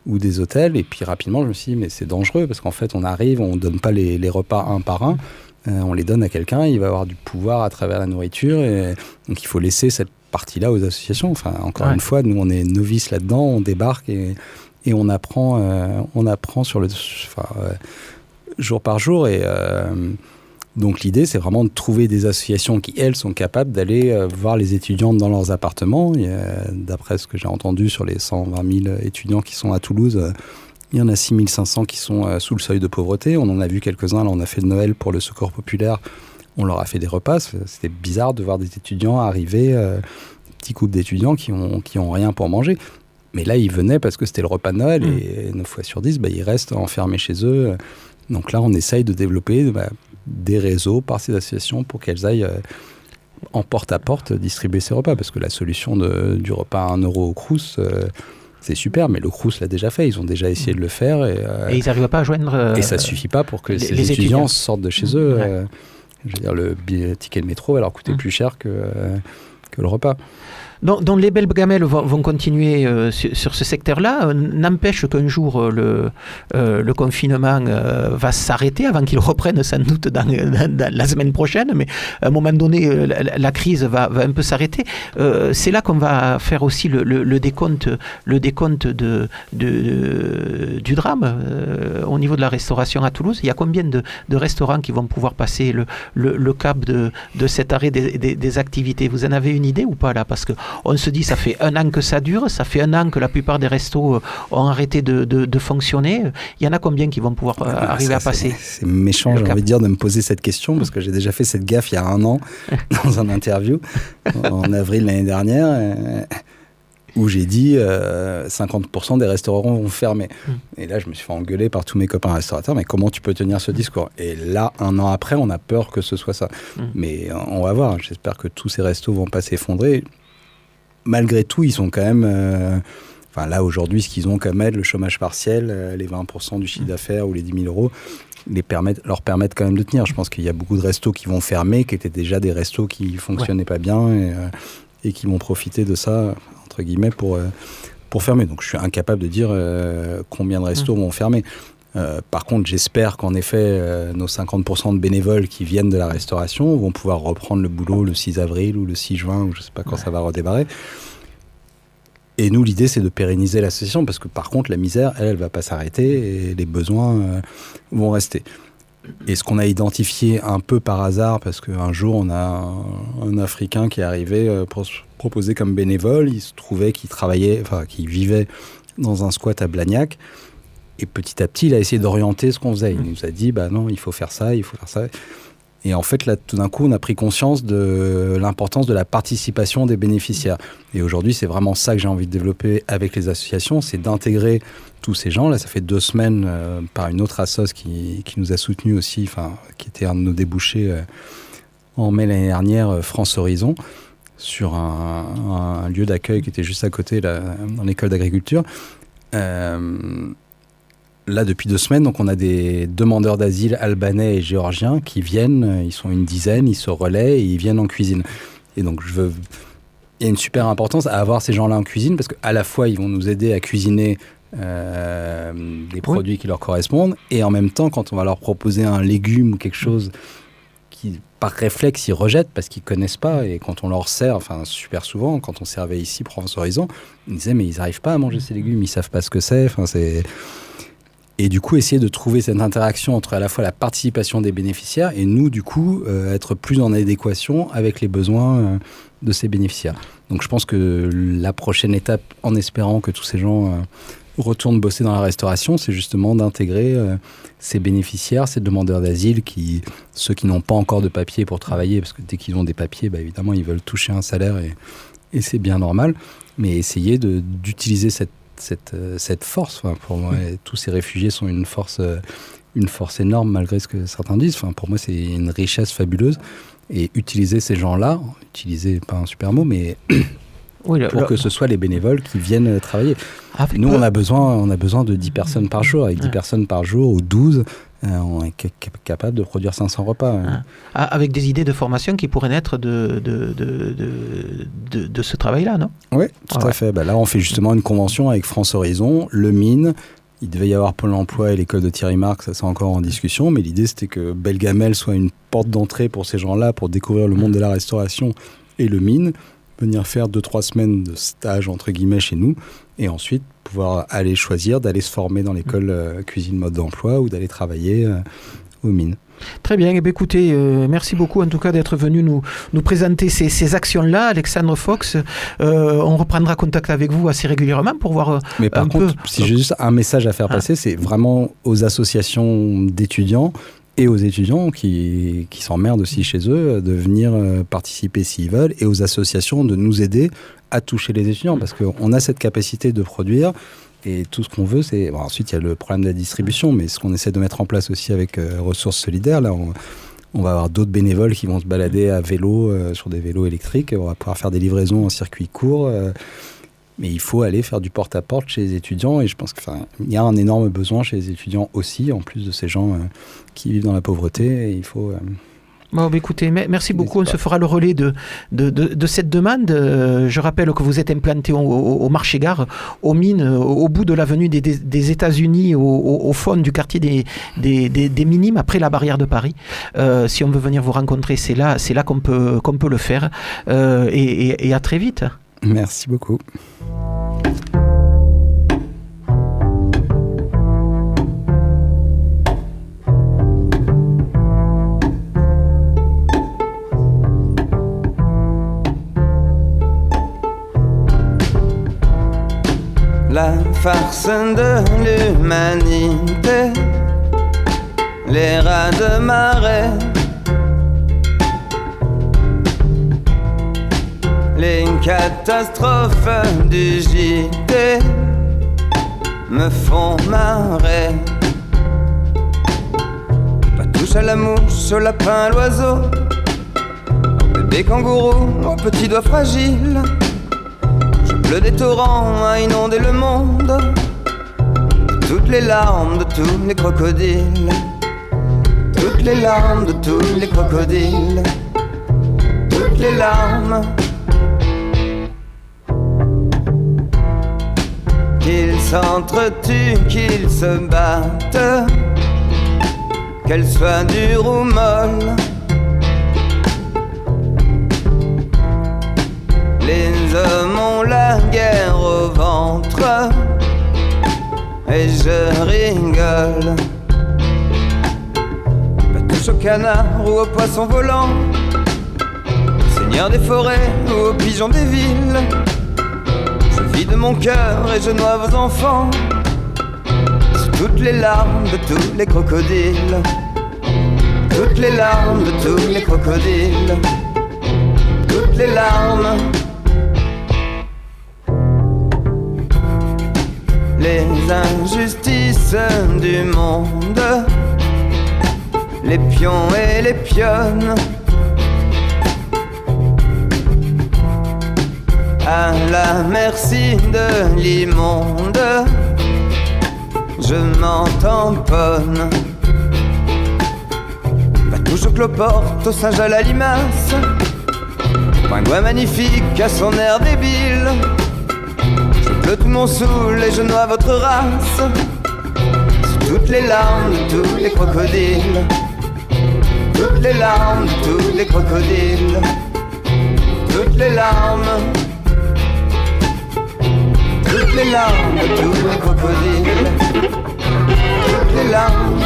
ou des hôtels. Et puis rapidement, je me suis dit, mais c'est dangereux parce qu'en fait, on arrive, on ne donne pas les repas un par un. On les donne à quelqu'un, il va avoir du pouvoir à travers la nourriture. Et donc, il faut laisser cette partie-là aux associations. Enfin, encore une fois, nous, on est novices là-dedans, on débarque et on apprend sur jour par jour. Et donc, l'idée, c'est vraiment de trouver des associations qui, elles, sont capables d'aller voir les étudiants dans leurs appartements. D'après ce que j'ai entendu sur les 120 000 étudiants qui sont à Toulouse, il y en a 6 500 qui sont sous le seuil de pauvreté. On en a vu quelques-uns. Là, on a fait le Noël pour le Secours populaire. On leur a fait des repas. C'était bizarre de voir des étudiants arriver, petits couples d'étudiants qui ont rien pour manger. Mais là, ils venaient parce que c'était le repas de Noël. Et 9 fois sur 10, ils restent enfermés chez eux. Donc là, on essaye de développer des réseaux par ces associations pour qu'elles aillent en porte-à-porte distribuer ces repas. Parce que la solution du repas à 1 euro au Crous... c'est super, mais le Crous l'a déjà fait. Ils ont déjà essayé de le faire. Et ils n'arrivent pas à joindre... et ça ne suffit pas pour que ces étudiants sortent de chez eux. Je veux dire, le ticket de métro va leur coûter plus cher que le repas. Donc les belles gamelles vont continuer sur ce secteur-là. N'empêche qu'un jour, le confinement va s'arrêter avant qu'il reprenne sans doute dans la semaine prochaine. Mais à un moment donné, la crise va un peu s'arrêter. C'est là qu'on va faire aussi le décompte du drame au niveau de la restauration à Toulouse. Il y a combien de restaurants qui vont pouvoir passer le cap de cet arrêt des activités? Vous en avez une idée ou pas là? Parce que on se dit, ça fait 1 an que ça dure, ça fait 1 an que la plupart des restos ont arrêté de fonctionner. Il y en a combien qui vont pouvoir arriver à passer? C'est méchant, j'ai envie de dire, de me poser cette question, parce que j'ai déjà fait cette gaffe il y a 1 an, dans un interview, en avril l'année dernière, où j'ai dit 50% des restaurants vont fermer. Et là, je me suis fait engueuler par tous mes copains restaurateurs, mais comment tu peux tenir ce discours? Et là, 1 an après, on a peur que ce soit ça. Mais on va voir, j'espère que tous ces restos vont pas s'effondrer. Malgré tout, ils sont quand même... là, aujourd'hui, ce qu'ils ont comme aide, le chômage partiel, les 20% du chiffre d'affaires ou les 10 000 euros, leur permettent quand même de tenir. Je pense qu'il y a beaucoup de restos qui vont fermer, qui étaient déjà des restos qui ne fonctionnaient pas bien et qui vont profiter de ça, entre guillemets, pour fermer. Donc, je suis incapable de dire combien de restos vont fermer. Par contre, j'espère qu'en effet, nos 50% de bénévoles qui viennent de la restauration vont pouvoir reprendre le boulot le 6 avril ou le 6 juin, ou je ne sais pas quand ça va redémarrer. Et nous, l'idée, c'est de pérenniser l'association, parce que par contre, la misère, elle ne va pas s'arrêter et les besoins vont rester. Et ce qu'on a identifié un peu par hasard, parce qu'un jour, on a un Africain qui est arrivé pour se proposer comme bénévole. Il se trouvait qu'il vivait dans un squat à Blagnac. Et petit à petit, il a essayé d'orienter ce qu'on faisait. Il nous a dit, non, il faut faire ça, il faut faire ça. Et en fait, là, tout d'un coup, on a pris conscience de l'importance de la participation des bénéficiaires. Et aujourd'hui, c'est vraiment ça que j'ai envie de développer avec les associations, c'est d'intégrer tous ces gens. Là, ça fait 2 semaines, par une autre assoce qui nous a soutenus aussi, qui était un de nos débouchés en mai l'année dernière, France Horizon, sur un lieu d'accueil qui était juste à côté, là, dans l'école d'agriculture. Là, depuis 2 semaines, donc on a des demandeurs d'asile albanais et géorgiens qui viennent, ils sont une dizaine, ils se relaient et ils viennent en cuisine. Et donc, il y a une super importance à avoir ces gens-là en cuisine, parce qu'à la fois, ils vont nous aider à cuisiner des produits qui leur correspondent, et en même temps, quand on va leur proposer un légume ou quelque chose qui, par réflexe, ils rejettent parce qu'ils ne connaissent pas, et quand on leur sert, super souvent, quand on servait ici pour France Horizon, ils disaient, mais ils n'arrivent pas à manger ces légumes, ils ne savent pas ce que c'est, Et du coup, essayer de trouver cette interaction entre à la fois la participation des bénéficiaires et nous, du coup, être plus en adéquation avec les besoins de ces bénéficiaires. Donc je pense que la prochaine étape, en espérant que tous ces gens retournent bosser dans la restauration, c'est justement d'intégrer ces bénéficiaires, ces demandeurs d'asile, ceux qui n'ont pas encore de papier pour travailler, parce que dès qu'ils ont des papiers, évidemment, ils veulent toucher un salaire et c'est bien normal, mais essayer d'utiliser cette force. Pour moi, tous ces réfugiés sont une force énorme, malgré ce que certains disent. Pour moi, c'est une richesse fabuleuse. Et utiliser ces gens-là, utiliser, pas un super mot, mais pour que ce soit les bénévoles qui viennent travailler. Nous, on a besoin de 10 personnes par jour. Avec 10 personnes par jour ou 12, on est capable de produire 500 repas. Avec des idées de formation qui pourraient naître de ce travail-là, non ? Oui, tout à fait. Là, on fait justement une convention avec France Horizon, le Mine. Il devait y avoir Pôle emploi et l'école de Thierry Marx, ça c'est encore en discussion, mais l'idée c'était que Belgamel soit une porte d'entrée pour ces gens-là, pour découvrir le monde de la restauration et le Mine, venir faire 2-3 semaines de stage entre guillemets chez nous, et ensuite pouvoir aller choisir d'aller se former dans l'école cuisine mode d'emploi ou d'aller travailler aux mines. Très bien, écoutez, merci beaucoup en tout cas d'être venu nous présenter ces actions-là, Alexandre Fox. On reprendra contact avec vous assez régulièrement pour voir Mais par contre, si j'ai juste un message à faire passer, c'est vraiment aux associations d'étudiants et aux étudiants qui s'emmerdent aussi chez eux de venir participer s'ils veulent, et aux associations de nous aider à toucher les étudiants, parce qu'on a cette capacité de produire. Et tout ce qu'on veut, c'est... Bon, ensuite, il y a le problème de la distribution, mais ce qu'on essaie de mettre en place aussi avec Ressources Solidaires, là, on va avoir d'autres bénévoles qui vont se balader à vélo, sur des vélos électriques. On va pouvoir faire des livraisons en circuit court. Mais il faut aller faire du porte-à-porte chez les étudiants. Et je pense qu'il y a un énorme besoin chez les étudiants aussi, en plus de ces gens qui vivent dans la pauvreté. Et il faut... Bon, écoutez, merci beaucoup. On se fera le relais de cette demande. Je rappelle que vous êtes implanté au marché-gare, aux mines, au bout de l'avenue des États-Unis, au fond du quartier des Minimes, après la barrière de Paris. Si on veut venir vous rencontrer, c'est là qu'on peut le faire. Et à très vite. Merci beaucoup. La farce de l'humanité, les rats de marée, les catastrophes du JT me font marrer. Pas touche à la mouche, au lapin, à l'oiseau, au bébé kangourou, au petit doigt fragile. Le des torrents a inondé le monde, toutes les larmes de tous les crocodiles, toutes les larmes de tous les crocodiles, toutes les larmes. Qu'ils s'entretuent, qu'ils se battent, qu'elles soient dures ou molles. Les hommes ont la guerre au ventre et je rigole. Pas touche au canard ou au poisson volant, seigneur des forêts ou aux pigeons des villes. Je vide mon cœur et je noie vos enfants sous toutes les larmes de tous les crocodiles, toutes les larmes de tous les crocodiles, toutes les larmes. Les injustices du monde, les pions et les pionnes, à la merci de l'immonde, je m'en tamponne. Pas touche au cloporte, au singe, à la limace, pingouin magnifique à son air débile. Je tout mon saoul et je noie votre race sous toutes les larmes de tous les crocodiles, toutes les larmes de tous les crocodiles, toutes les larmes, toutes les larmes de tous les crocodiles, toutes les larmes,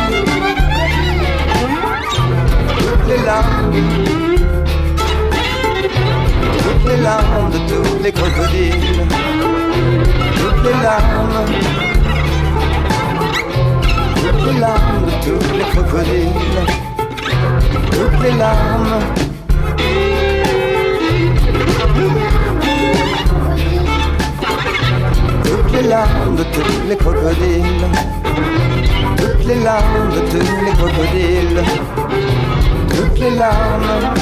toutes les larmes, toutes les larmes de tous les crocodiles, toutes les larmes, toutes les larmes de tous les crocodiles, toutes les larmes. Toutes les larmes de tous les crocodiles, toutes les larmes de tous les crocodiles, toutes les larmes.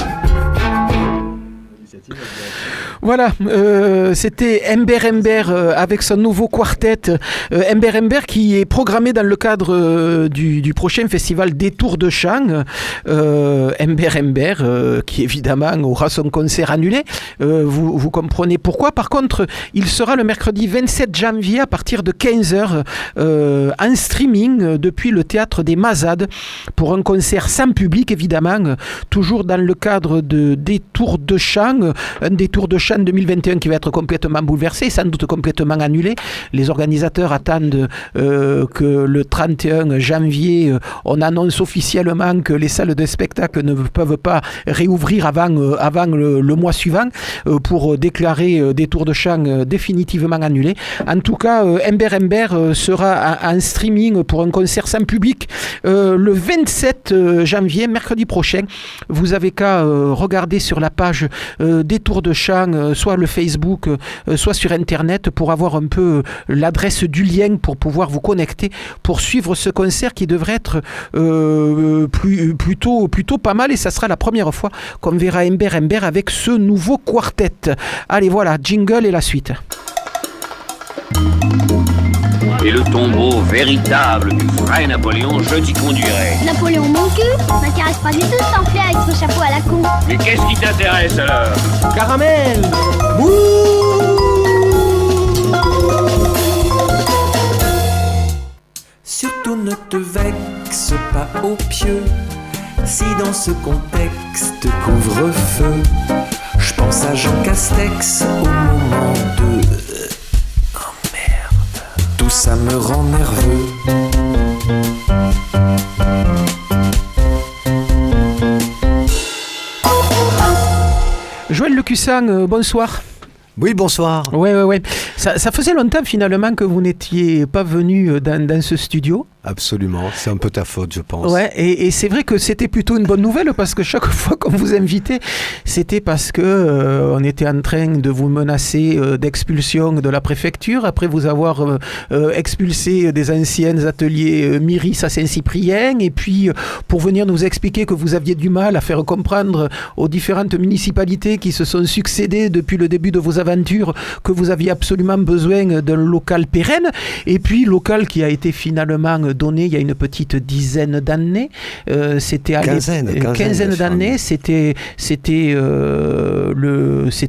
Voilà, c'était Ember avec son nouveau quartet. Ember qui est programmé dans le cadre du prochain festival Détour de Chant. Ember qui évidemment aura son concert annulé. Vous comprenez pourquoi. Par contre, il sera le mercredi 27 janvier à partir de 15h en streaming depuis le théâtre des Mazades pour un concert sans public évidemment, toujours dans le cadre de Détour de Chant, un Détour de Chant 2021 qui va être complètement bouleversé, sans doute complètement annulé. Les organisateurs attendent que le 31 janvier, on annonce officiellement que les salles de spectacle ne peuvent pas réouvrir avant le mois suivant pour déclarer Détour de Chant définitivement annulé. En tout cas, Ember sera en streaming pour un concert sans public le 27 janvier, mercredi prochain. Vous avez qu'à regarder sur la page Détour de Chant, soit le Facebook, soit sur Internet, pour avoir un peu l'adresse du lien pour pouvoir vous connecter, pour suivre ce concert qui devrait être plutôt pas mal, et ça sera la première fois qu'on verra Ember avec ce nouveau quartet. Allez voilà, jingle et la suite. Et le tombeau véritable du vrai Napoléon, je t'y conduirai. Napoléon mon cul m'intéresse pas du tout de s'enfler avec son chapeau à la con. Mais qu'est-ce qui t'intéresse alors? Caramel. Surtout ne te vexe pas au pieu. Si dans ce contexte couvre-feu, je pense à Jean Castex au moment de... Oh merde. Tout ça me rend nerveux. Joël Lecussan, bonsoir. Oui, bonsoir. Ouais. Ça faisait longtemps finalement que vous n'étiez pas venu dans ce studio. Absolument, c'est un peu ta faute, je pense. Ouais, et c'est vrai que c'était plutôt une bonne nouvelle, parce que chaque fois qu'on vous invitait, c'était parce que on était en train de vous menacer d'expulsion de la préfecture, après vous avoir expulsé des anciens ateliers Miris à Saint-Cyprien, et puis pour venir nous expliquer que vous aviez du mal à faire comprendre aux différentes municipalités qui se sont succédées depuis le début de vos aventures que vous aviez absolument besoin d'un local pérenne, et puis local qui a été finalement donné il y a une petite dizaine d'années. C'était à quinzaine d'années. C'était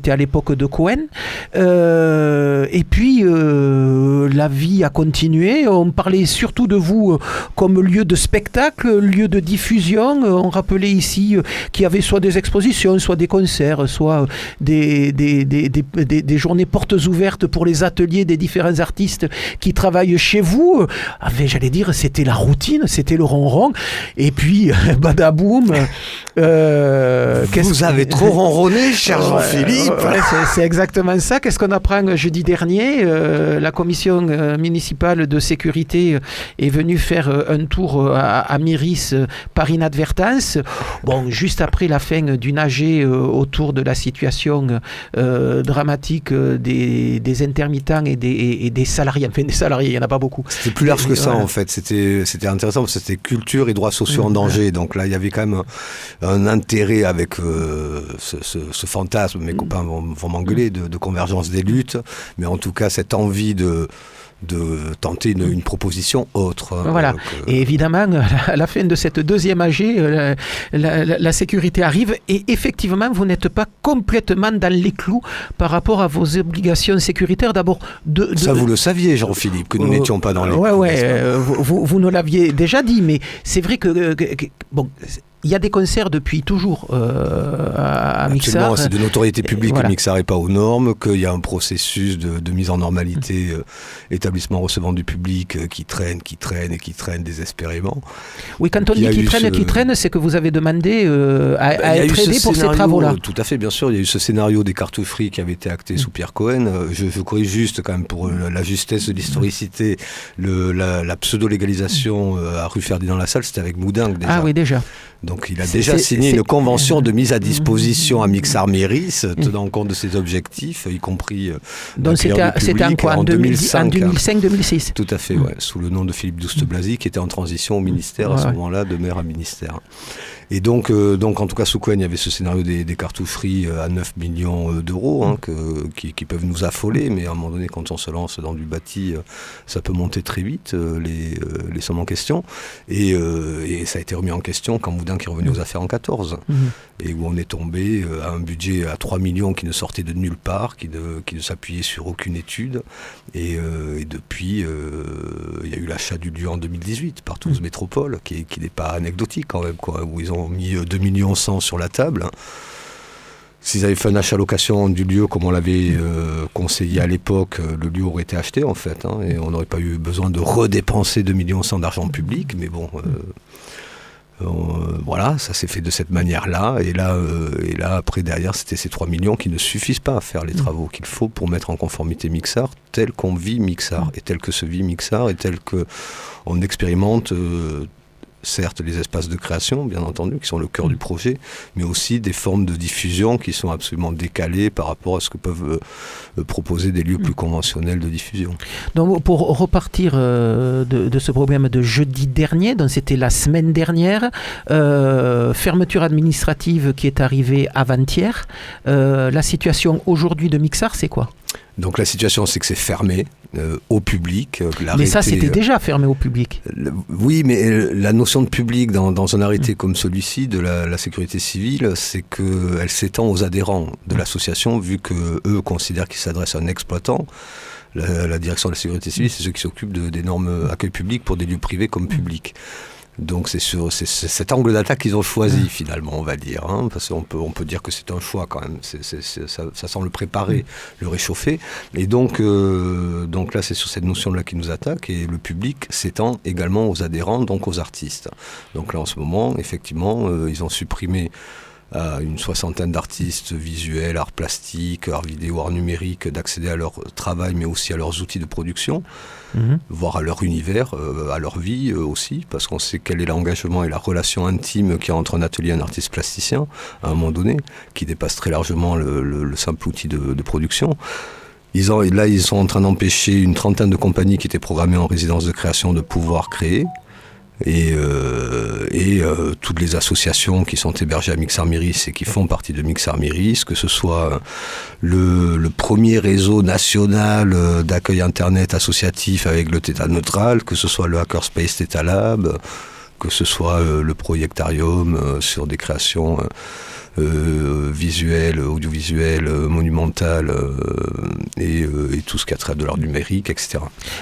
à l'époque de Cohen. Et puis la vie a continué. On parlait surtout de vous comme lieu de spectacle, lieu de diffusion. On rappelait ici qu'il y avait soit des expositions, soit des concerts, soit des journées portes ouvertes pour les ateliers des différents artistes qui travaillent chez vous. J'allais dire, c'était la routine, c'était le ronron, et puis badaboum. Vous avez trop ronronné, cher Jean-Philippe. C'est exactement ça. Qu'est-ce qu'on apprend jeudi dernier? La commission municipale de sécurité est venue faire un tour à Miris par inadvertance. Bon, juste après la fin d'une AG autour de la situation dramatique des intermittents et des salariés. Enfin, des salariés, il n'y en a pas beaucoup. C'est plus large que ça, en fait. C'était intéressant parce que c'était culture et droits sociaux en danger. Donc là, il y avait quand même un intérêt avec ce fantasme, mes copains vont m'engueuler, de convergence des luttes, mais en tout cas cette envie de tenter une proposition autre. Voilà. Et évidemment, à la fin de cette deuxième AG, la sécurité arrive, et effectivement, vous n'êtes pas complètement dans les clous par rapport à vos obligations sécuritaires. D'abord, ça, vous le saviez, Jean-Philippe, que nous n'étions pas dans les clous. Vous nous l'aviez déjà dit, mais c'est vrai que bon... Il y a des concerts depuis toujours à Mixar. C'est de notoriété publique voilà. que Mixar n'est pas aux normes, qu'il y a un processus de mise en normalité, établissement recevant du public qui traîne désespérément. Oui, quand on dit qui traîne, c'est que vous avez demandé à être aidé pour ces travaux-là. Tout à fait, bien sûr. Il y a eu ce scénario des cartoucheries qui avait été acté sous Pierre Cohen. Je corrige juste quand même pour la justesse de l'historicité. La pseudo-légalisation à rue Ferdinand-Lassalle, c'était avec Moudingue déjà. Ah oui, déjà. Donc il a déjà signé une convention de mise à disposition à Mixar Miris, tenant compte de ses objectifs, y compris donc c'était en quoi, en 2005. 2005-2006. Tout à fait, ouais, sous le nom de Philippe Douste-Blazy, qui était en transition au ministère à ce moment-là, de maire à ministère. Et donc en tout cas, sous Cohen, il y avait ce scénario des cartoucheries à 9 millions d'euros, hein, qui peuvent nous affoler, mais à un moment donné, quand on se lance dans du bâti, ça peut monter très vite, les sommes en question. Et ça a été remis en question quand Moudin qui est revenu aux affaires en 2014, et où on est tombé à un budget à 3 millions qui ne sortait de nulle part, qui ne s'appuyait sur aucune étude. Et depuis, il y a eu l'achat du lieu en 2018 par Toulouse Métropole, qui n'est pas anecdotique quand même, quoi, où ils ont mis 2 millions 100 sur la table. S'ils avaient fait un achat location du lieu comme on l'avait conseillé à l'époque, le lieu aurait été acheté en fait, hein, et on n'aurait pas eu besoin de redépenser 2 millions 100 d'argent public, mais bon, voilà, ça s'est fait de cette manière-là, et là après derrière c'était ces 3 millions qui ne suffisent pas à faire les travaux qu'il faut pour mettre en conformité Mixart tel qu'on vit Mixart, et tel que se vit Mixart, et tel qu'on expérimente certes les espaces de création, bien entendu, qui sont le cœur du projet, mais aussi des formes de diffusion qui sont absolument décalées par rapport à ce que peuvent proposer des lieux plus conventionnels de diffusion. Donc pour repartir de ce problème de jeudi dernier, donc c'était la semaine dernière, fermeture administrative qui est arrivée avant-hier, la situation aujourd'hui de Mixart, c'est quoi ? Donc la situation, c'est que c'est fermé au public. Mais ça, c'était déjà fermé au public. Oui, mais la notion de public dans un arrêté comme celui-ci de la sécurité civile, c'est qu'elle s'étend aux adhérents de l'association, vu qu'eux considèrent qu'ils s'adressent à un exploitant. La direction de la sécurité civile, c'est ceux qui s'occupent des normes accueil public pour des lieux privés comme publics. Donc c'est cet angle d'attaque qu'ils ont choisi finalement, on va dire, hein, parce qu'on peut dire que c'est un choix quand même, ça semble préparer, le réchauffer, et donc là c'est sur cette notion-là qu'ils nous attaquent, et le public s'étend également aux adhérents, donc aux artistes. Donc là en ce moment, effectivement, ils ont supprimé une 60aine d'artistes visuels, arts plastiques, arts vidéo, arts numériques, d'accéder à leur travail, mais aussi à leurs outils de production, voire à leur univers, à leur vie aussi, parce qu'on sait quel est l'engagement et la relation intime qu'il y a entre un atelier et un artiste plasticien, à un moment donné, qui dépasse très largement le simple outil de production. Ils sont en train d'empêcher une 30aine de compagnies qui étaient programmées en résidence de création de pouvoir créer. Et toutes les associations qui sont hébergées à Mixart Myris et qui font partie de Mixart Myris, que ce soit le premier réseau national d'accueil internet associatif avec le Theta Neutral, que ce soit le Hackerspace Theta Lab, que ce soit le Projectarium sur des créations visuelles, audiovisuelles, monumentales et tout ce qui a trait de l'art numérique, etc.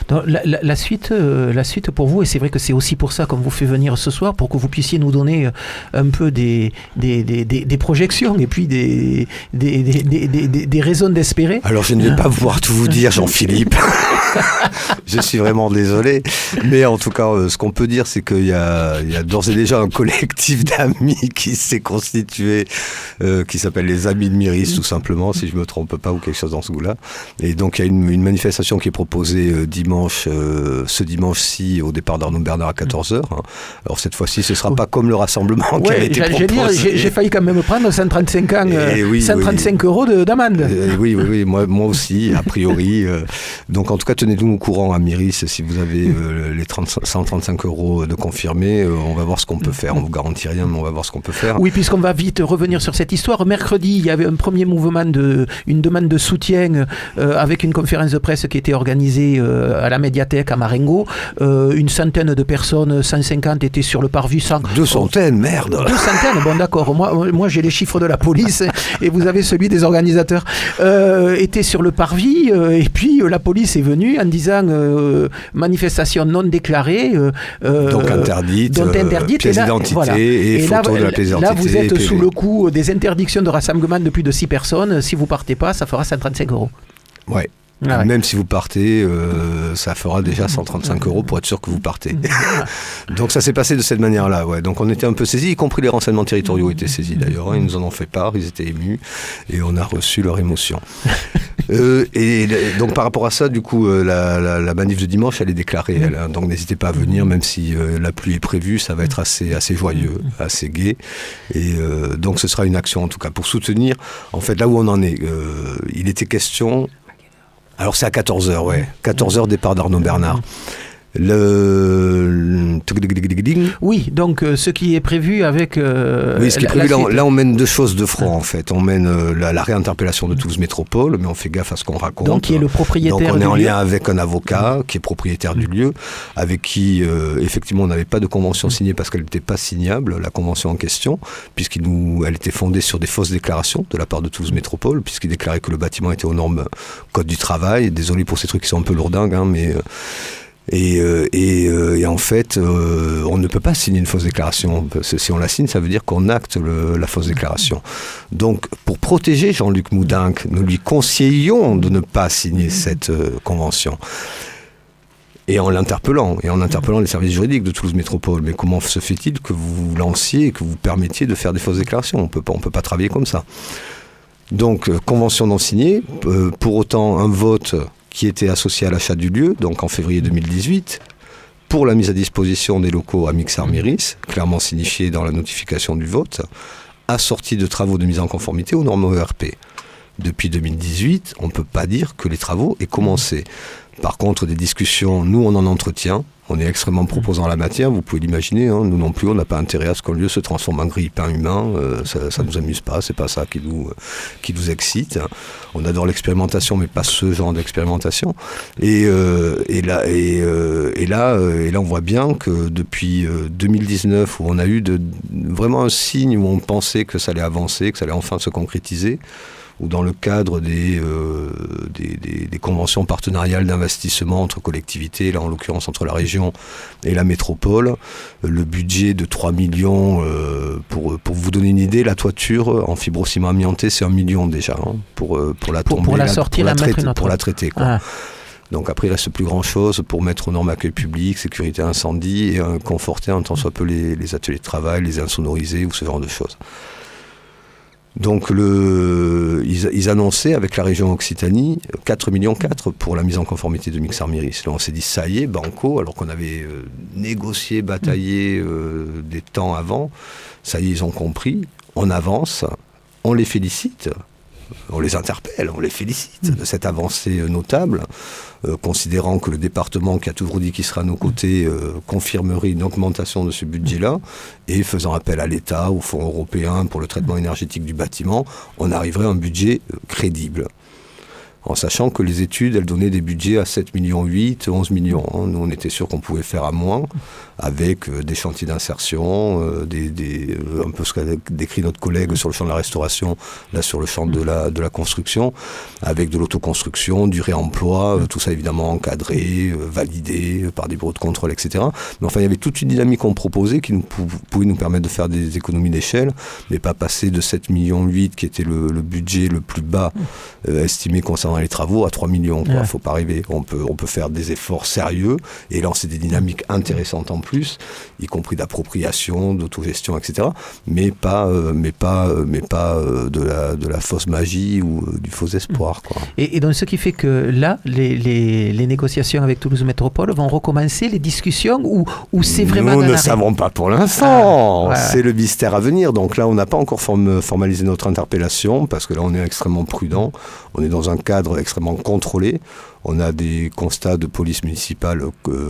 Donc, la suite pour vous, et c'est vrai que c'est aussi pour ça qu'on vous fait venir ce soir, pour que vous puissiez nous donner un peu des projections et puis des raisons d'espérer. Alors je ne vais pas pouvoir tout vous dire, Jean-Philippe. Je suis vraiment désolé, mais en tout cas ce qu'on peut dire, c'est qu'il y a d'ores et déjà un collectif d'amis qui s'est constitué, qui s'appelle les Amis de Myris, tout simplement, si je ne me trompe pas, ou quelque chose dans ce goût-là. Et donc il y a une manifestation qui est proposée ce dimanche-ci au départ d'Arnaud Bernard à 14h. Hein. Alors cette fois-ci, ce ne sera pas comme le rassemblement qui a été proposé. J'ai failli quand même prendre 135 ans, 135 euros d'amende. Oui, moi aussi, a priori. Donc en tout cas, tenez-nous au courant à Myris si vous avez les 135 euros de confirmés. On va voir ce qu'on peut faire. On ne vous garantit rien, mais on va voir ce qu'on peut faire. Oui, puisqu'on va vite revenir sur cette histoire. Mercredi, il y avait un premier mouvement, une demande de soutien avec une conférence de presse qui était organisée à la médiathèque à Marengo. Une centaine de personnes, 150 étaient sur le parvis. 200, merde. 200, bon d'accord. Moi j'ai les chiffres de la police et vous avez celui des organisateurs. Étaient sur le parvis et puis la police est venue en disant manifestation non déclarée. Donc interdite, pièce d'identité voilà. et photo de la pièce d'identité. Là vous êtes sous le coup des interdictions de rassemblement de plus de 6 personnes. Si vous partez pas, ça fera 135 euros. Ouais. Ah ouais. Même si vous partez, ça fera déjà 135 euros pour être sûr que vous partez. Donc ça s'est passé de cette manière-là. Ouais. Donc on était un peu saisis, y compris les renseignements territoriaux étaient saisis d'ailleurs. Ils nous en ont fait part, ils étaient émus et on a reçu leur émotion. Et donc par rapport à ça, du coup, la manif de dimanche, elle est déclarée. Elle, hein. Donc n'hésitez pas à venir, même si la pluie est prévue, ça va être assez joyeux, assez gai. Et donc ce sera une action en tout cas pour soutenir. En fait, là où on en est, il était question Alors c'est à 14h, ouais. 14h, départ d'Arnaud Bernard. Oui, donc ce qui est prévu avec... oui, ce qui est prévu, là on mène deux choses de front en fait. On mène la réinterpellation de Toulouse Métropole, mais on fait gaffe à ce qu'on raconte. Donc qui est le propriétaire du lieu. Donc on est en lien avec un avocat qui est propriétaire du lieu, avec qui effectivement on n'avait pas de convention signée parce qu'elle n'était pas signable, la convention en question, elle était fondée sur des fausses déclarations de la part de Toulouse Métropole, puisqu'il déclarait que le bâtiment était aux normes Code du travail. Désolé pour ces trucs qui sont un peu lourdingues, hein, mais... Et en fait, on ne peut pas signer une fausse déclaration. Parce que si on la signe, ça veut dire qu'on acte la fausse déclaration. Donc, pour protéger Jean-Luc Moudenc, nous lui conseillions de ne pas signer cette convention. Et en l'interpellant, les services juridiques de Toulouse Métropole. Mais comment se fait-il que vous lanciez et que vous permettiez de faire des fausses déclarations ? On peut pas travailler comme ça. Donc, convention non signée. Pour autant, un vote qui était associé à l'achat du lieu, donc en février 2018, pour la mise à disposition des locaux à Mixar-Méris, clairement signifié dans la notification du vote, assorti de travaux de mise en conformité aux normes ERP. Depuis 2018, on ne peut pas dire que les travaux aient commencé. Par contre, des discussions, nous on en entretient, on est extrêmement proposant en la matière, vous pouvez l'imaginer, hein, nous non plus on n'a pas intérêt à ce qu'un lieu se transforme en grille-pain humain, ça nous amuse pas, c'est pas ça qui nous excite. On adore l'expérimentation, mais pas ce genre d'expérimentation. Et là on voit bien que depuis 2019, où on a eu vraiment un signe où on pensait que ça allait avancer, que ça allait enfin se concrétiser, ou dans le cadre des conventions partenariales d'investissement entre collectivités, là en l'occurrence entre la région et la métropole, le budget de 3 millions, pour vous donner une idée, la toiture en fibrociment amianté, c'est 1 million déjà, hein, pour la tomber, pour la sortir, pour la traiter, quoi. Ah. Donc après, il ne reste plus grand-chose pour mettre aux normes accueil public, sécurité incendie, et conforter un tant soit peu les ateliers de travail, les insonoriser ou ce genre de choses. Donc ils annonçaient avec la région Occitanie 4,4 millions pour la mise en conformité de Mixar-Méris. Là on s'est dit ça y est, banco, alors qu'on avait négocié, bataillé des temps avant. Ça y est, ils ont compris, on avance, on les félicite. On les interpelle, on les félicite de cette avancée notable, considérant que le département qui a toujours dit qu'il sera à nos côtés confirmerait une augmentation de ce budget-là, et faisant appel à l'État, au Fonds européen pour le traitement énergétique du bâtiment, on arriverait à un budget crédible. En sachant que les études, elles donnaient des budgets à 7,8 millions, 11 millions. Nous, on était sûr qu'on pouvait faire à moins, avec des chantiers d'insertion, un peu ce qu'a décrit notre collègue sur le champ de la restauration, là sur le champ de la construction, avec de l'autoconstruction, du réemploi, tout ça évidemment encadré, validé par des bureaux de contrôle, etc. Mais enfin, il y avait toute une dynamique qu'on proposait qui pouvait nous permettre de faire des économies d'échelle, mais pas passer de 7,8 millions, qui était le budget le plus bas estimé concernant les travaux, à 3 millions. Il ne faut pas arriver. On peut faire des efforts sérieux et lancer des dynamiques intéressantes en plus, y compris d'appropriation, d'autogestion, etc. Mais pas de la fausse magie ou du faux espoir, quoi. Et donc ce qui fait que là, les négociations avec Toulouse Métropole vont recommencer, les discussions, ou c'est vraiment... Nous ne savons pas pour l'instant. C'est le mystère à venir. Donc là, on n'a pas encore formalisé notre interpellation, parce que là, on est extrêmement prudent. On est dans un cadre extrêmement contrôlé. On a des constats de police municipale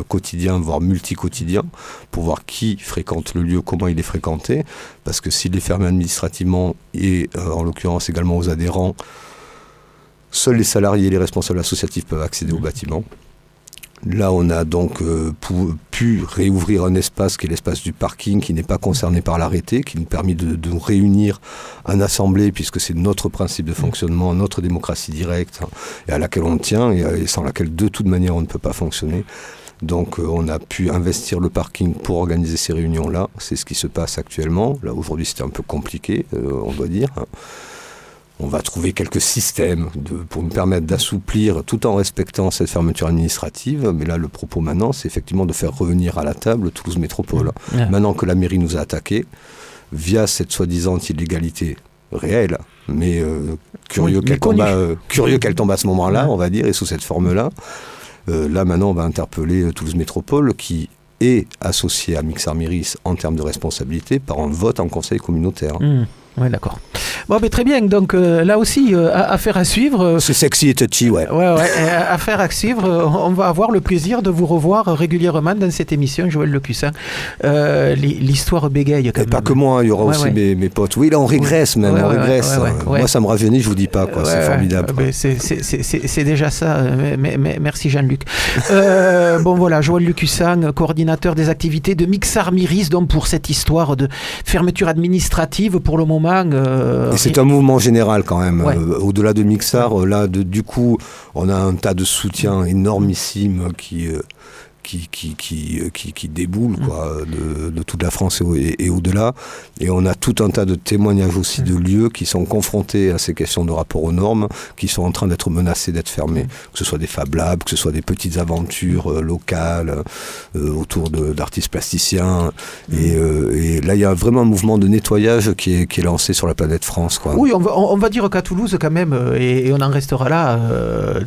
quotidiens, voire multi-quotidiens, pour voir qui fréquente le lieu, comment il est fréquenté. Parce que s'il est fermé administrativement, et en l'occurrence également aux adhérents, seuls les salariés et les responsables associatifs peuvent accéder au bâtiment. Là, on a donc pu réouvrir un espace qui est l'espace du parking, qui n'est pas concerné par l'arrêté, qui nous permet de nous réunir en assemblée, puisque c'est notre principe de fonctionnement, notre démocratie directe, et à laquelle on tient, et sans laquelle de toute manière on ne peut pas fonctionner. Donc on a pu investir le parking pour organiser ces réunions-là. C'est ce qui se passe actuellement. Là, aujourd'hui, c'était un peu compliqué, on doit dire. On va trouver quelques systèmes pour nous permettre d'assouplir tout en respectant cette fermeture administrative. Mais là, le propos maintenant, c'est effectivement de faire revenir à la table Toulouse Métropole. Maintenant que la mairie nous a attaqués, via cette soi-disant illégalité réelle, mais curieux qu'elle tombe à ce moment-là, on va dire, et sous cette forme-là. Là, maintenant, on va interpeller Toulouse Métropole, qui est associée à Mixar-Méris en termes de responsabilité par un vote en conseil communautaire. Ouais, d'accord. Bon, mais très bien. Donc là aussi, affaire à suivre. C'est sexy et touchy, ouais. Ouais, affaire à suivre. On va avoir le plaisir de vous revoir régulièrement dans cette émission, Joël Lecussin. L'histoire bégaye quand même. Pas que moi, il y aura aussi mes potes. Oui, là on régresse même, on régresse. Moi ça me rajeunit, je vous dis pas quoi, c'est formidable. C'est déjà ça. Merci Jean-Luc. Bon voilà, Joël Lecussin, coordinateur des activités de Mixar Myris, donc pour cette histoire de fermeture administrative pour le moment. Et c'est un mouvement général quand même. Au-delà de Mixar, là du coup, on a un tas de soutien énormissime qui déboule quoi, de toute la France et au-delà. Et on a tout un tas de témoignages aussi de lieux qui sont confrontés à ces questions de rapport aux normes, qui sont en train d'être menacés d'être fermés. Que ce soit des Fab Labs, que ce soit des petites aventures locales autour d'artistes plasticiens. Et là, il y a vraiment un mouvement de nettoyage qui est lancé sur la planète France. Quoi. Oui, on va dire qu'à Toulouse, quand même, et on en restera là,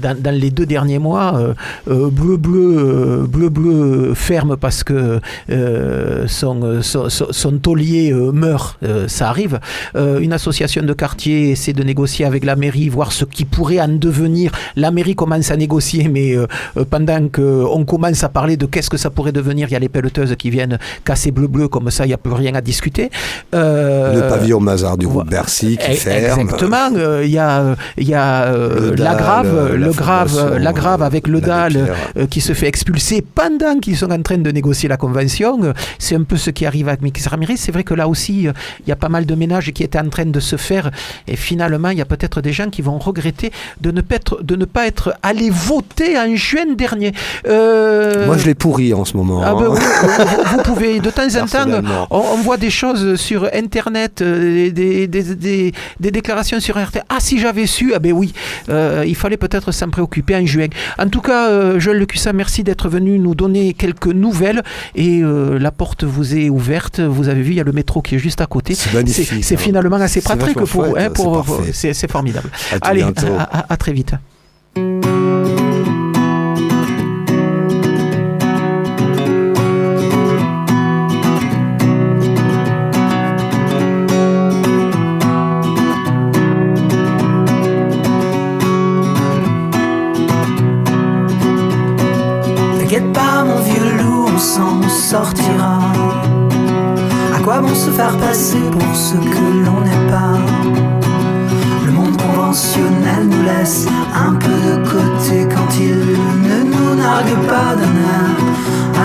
dans les 2 derniers mois, Bleu ferme parce que son taulier meurt, ça arrive. Une association de quartier essaie de négocier avec la mairie, voir ce qui pourrait en devenir. La mairie commence à négocier, mais pendant qu'on commence à parler de qu'est-ce que ça pourrait devenir, il y a les pelleteuses qui viennent casser bleu, comme ça il n'y a plus rien à discuter. Le pavillon Mazar du groupe Bercy qui ferme. Exactement. Il y a la Grave avec le DAL qui se fait expulser pendant qu'ils sont en train de négocier la convention. C'est un peu ce qui arrive avec Mixar Myris. C'est vrai que là aussi, il y a pas mal de ménages qui étaient en train de se faire. Et finalement, il y a peut-être des gens qui vont regretter de ne pas être allés voter en juin dernier. Moi, je l'ai pourri en ce moment. Vous pouvez, de temps en temps, on voit des choses sur Internet, des déclarations sur Internet. Ah, si j'avais su, oui, il fallait peut-être s'en préoccuper en juin. En tout cas, Joël Lecussin, merci d'être venu nous donner quelques nouvelles et la porte vous est ouverte. Vous avez vu, il y a le métro qui est juste à côté. C'est magnifique. C'est finalement assez pratique pour vous. C'est formidable. Allez, à très vite. T'inquiète pas mon vieux loup, on s'en sortira. À quoi bon se faire passer pour ce que l'on n'est pas? Le monde conventionnel nous laisse un peu de côté quand il ne nous nargue pas d'un air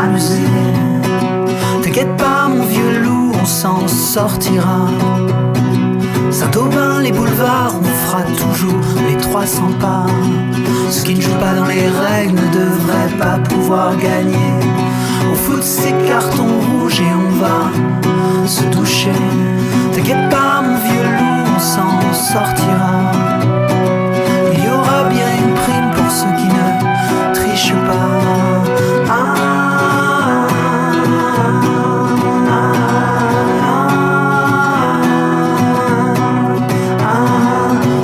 amusé. T'inquiète pas mon vieux loup, on s'en sortira. Saint-Aubin, les boulevards, on fera toujours les 300 pas. Ceux qui ne jouent pas dans les règles ne devraient pas pouvoir gagner. On fout ces cartons rouges et on va se doucher. T'inquiète pas mon vieux loup, on s'en sortira. Il y aura bien une prime pour ceux qui ne trichent pas.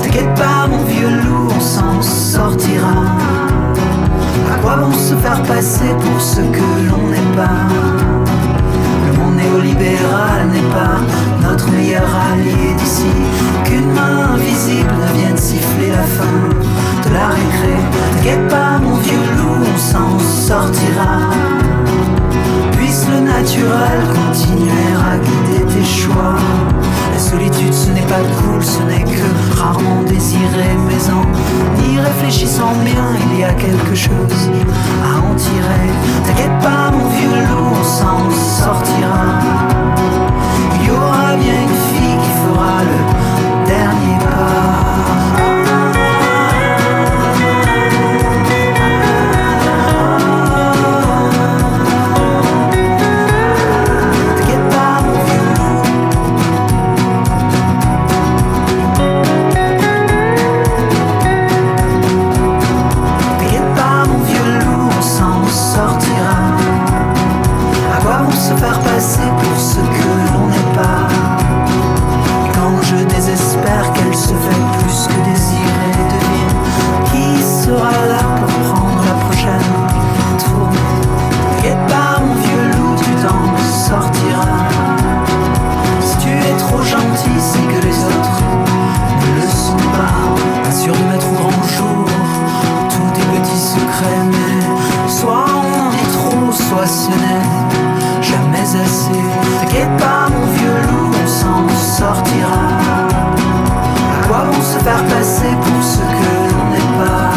T'inquiète pas mon vieux loup, on s'en sortira. À quoi bon se faire passer pour ce que l'on n'est pas? Le monde néolibéral n'est pas notre meilleur allié d'ici. Qu'une main invisible ne vienne siffler la fin de la récré. T'inquiète pas mon vieux loup, on s'en sortira. Puisse le naturel continuer à guider tes choix. La solitude ce n'est pas cool, ce n'est que rarement désiré. Mais en y réfléchissant bien, il y a quelque chose à en tirer. T'inquiète pas mon vieux loup, on s'en sortira. Il y aura bien une fille qui fera le dernier pas. T'inquiète pas mon vieux loup, secret, mais soit on en dit trop, soit ce n'est jamais assez. T'inquiète pas mon vieux loup, on s'en sortira. À quoi bon se faire passer pour ce que l'on n'est pas?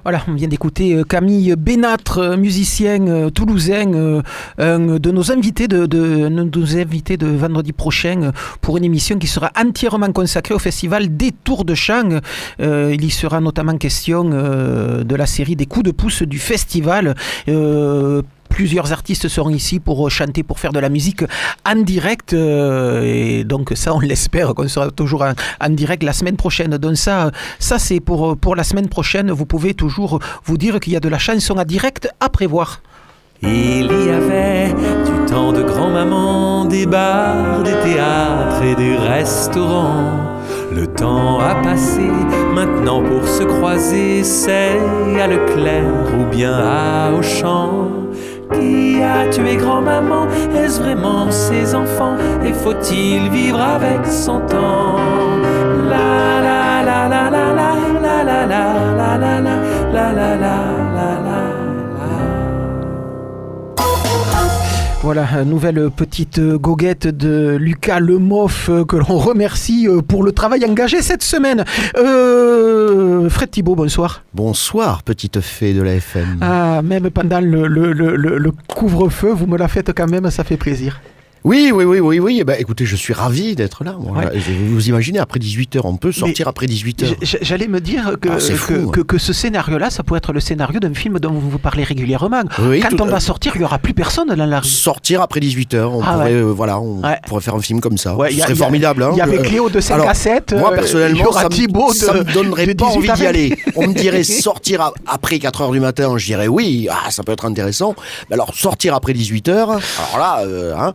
Voilà, on vient d'écouter Camille Bénatre, musicien toulousain, un de nos invités de vendredi prochain pour une émission qui sera entièrement consacrée au festival des Tours de Chant. Il y sera notamment question de la série des coups de pouce du festival. Plusieurs artistes seront ici pour chanter, pour faire de la musique en direct. Et donc ça, on l'espère qu'on sera toujours en direct la semaine prochaine. Donc ça c'est pour la semaine prochaine. Vous pouvez toujours vous dire qu'il y a de la chanson en direct à prévoir. Il y avait du temps de grand-maman, des bars, des théâtres et des restaurants. Le temps a passé, maintenant pour se croiser, c'est à Leclerc ou bien à Auchan. Qui a tué grand-maman? Est-ce vraiment ses enfants? Et faut-il vivre avec son temps? La la la la la la la la la la la la la la la. Voilà, nouvelle petite goguette de Lucas Lemoff que l'on remercie pour le travail engagé cette semaine. Fred Thibault, bonsoir. Bonsoir, petite fée de la FM. Ah, même pendant le couvre-feu, vous me la faites quand même, ça fait plaisir. Oui. Bah, écoutez, je suis ravi d'être là. Voilà. Ouais. Vous imaginez, après 18h, on peut sortir après 18h. J'allais me dire que ce scénario-là, ça pourrait être le scénario d'un film dont vous parlez régulièrement. Oui, quand on va sortir, il n'y aura plus personne dans la rue. Sortir après 18h, on pourrait faire un film comme ça. Ouais, ce serait formidable. Il y avait Cléo de 5 à 7. Moi, personnellement, ça me donnerait pas envie d'y aller. On me dirait sortir après 4h du matin, je dirais oui, ça peut être intéressant. Mais alors, sortir après 18h, alors là...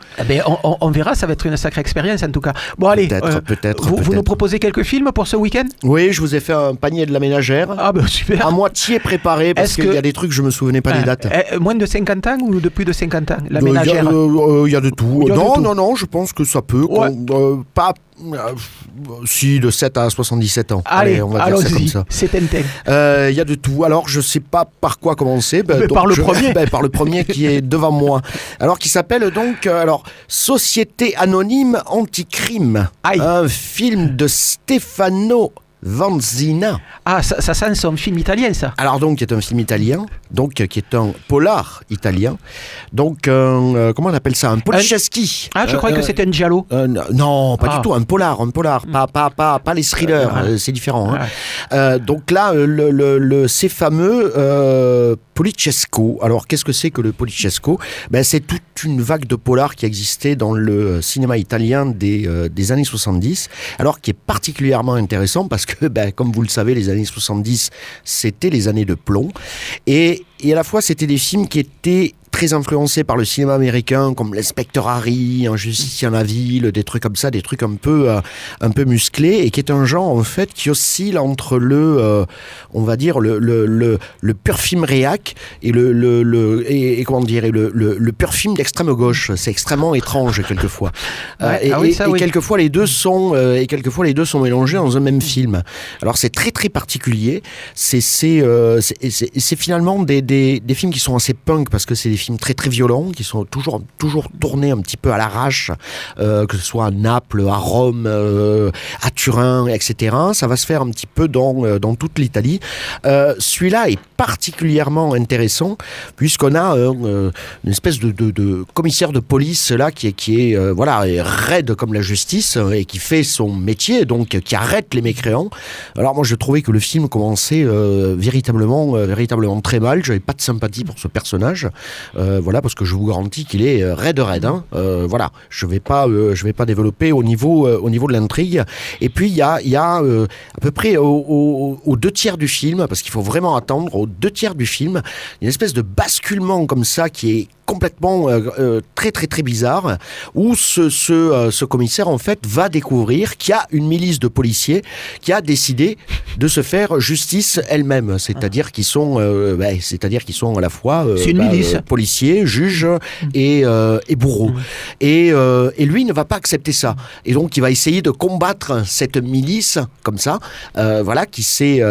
On verra, ça va être une sacrée expérience en tout cas. Bon allez, peut-être. Vous nous proposez quelques films pour ce week-end ? Oui, je vous ai fait un panier de la ménagère. Ah ben super. À moitié préparé parce qu'il y a des trucs, je me souvenais pas des dates. Moins de 50 ans ou de plus de 50 ans, la ménagère ? Il y a de tout. Non, je pense que ça peut. Ouais. Pas... si, de 7 à 77 ans. Allez, on va dire ça comme ça. C'est Tintin. Il y a de tout. Alors, je sais pas par quoi commencer. Par le premier. Par le premier qui est devant moi. Alors, qui s'appelle donc Société Anonyme Anticrime. Un film de Stefano Vanzina. Ah, ça sent son film italien, ça. Alors donc, qui est un film italien, donc qui est un polar italien, donc comment on appelle ça, un Policheschi. Ah, je croyais que c'était un giallo. Non, pas du tout, un polar, pas les thrillers, c'est différent. Hein. Donc là, ces fameux Polichesco. Alors, qu'est-ce que c'est que le Polichesco ? C'est toute une vague de polars qui existait dans le cinéma italien des années 70, alors qui est particulièrement intéressant parce que, comme vous le savez, les années 70, c'était les années de plomb. Et à la fois, c'était des films qui étaient très influencés par le cinéma américain, comme l'Inspecteur Harry, Un justicier en la ville, des trucs comme ça, des trucs un peu musclés, et qui est un genre en fait qui oscille entre on va dire le pur film réac et le pur film d'extrême gauche. C'est extrêmement étrange quelquefois. Quelquefois les deux sont mélangés dans un même film. Alors c'est très très particulier. C'est finalement des films qui sont assez punk parce que c'est des films très très violents qui sont toujours tournés un petit peu à l'arrache, que ce soit à Naples, à Rome, à Turin, etc. Ça va se faire un petit peu dans toute l'Italie. Celui-là est particulièrement intéressant puisqu'on a une espèce de commissaire de police là qui est raide comme la justice et qui fait son métier, donc qui arrête les mécréants. Alors moi je trouvais que le film commençait véritablement très mal. J'avais pas de sympathie pour ce personnage, parce que je vous garantis qu'il est raide. Je vais pas développer au niveau de l'intrigue. Et puis il y a à peu près aux 2/3 du film, parce qu'il faut vraiment attendre, aux 2/3 du film, une espèce de basculement comme ça qui est complètement très très très bizarre, où ce commissaire en fait va découvrir qu'il y a une milice de policiers qui a décidé de se faire justice elle-même, c'est-à-dire qu'ils sont à la fois policiers, juges et bourreaux. Et lui ne va pas accepter ça, et donc il va essayer de combattre cette milice comme ça, qui s'est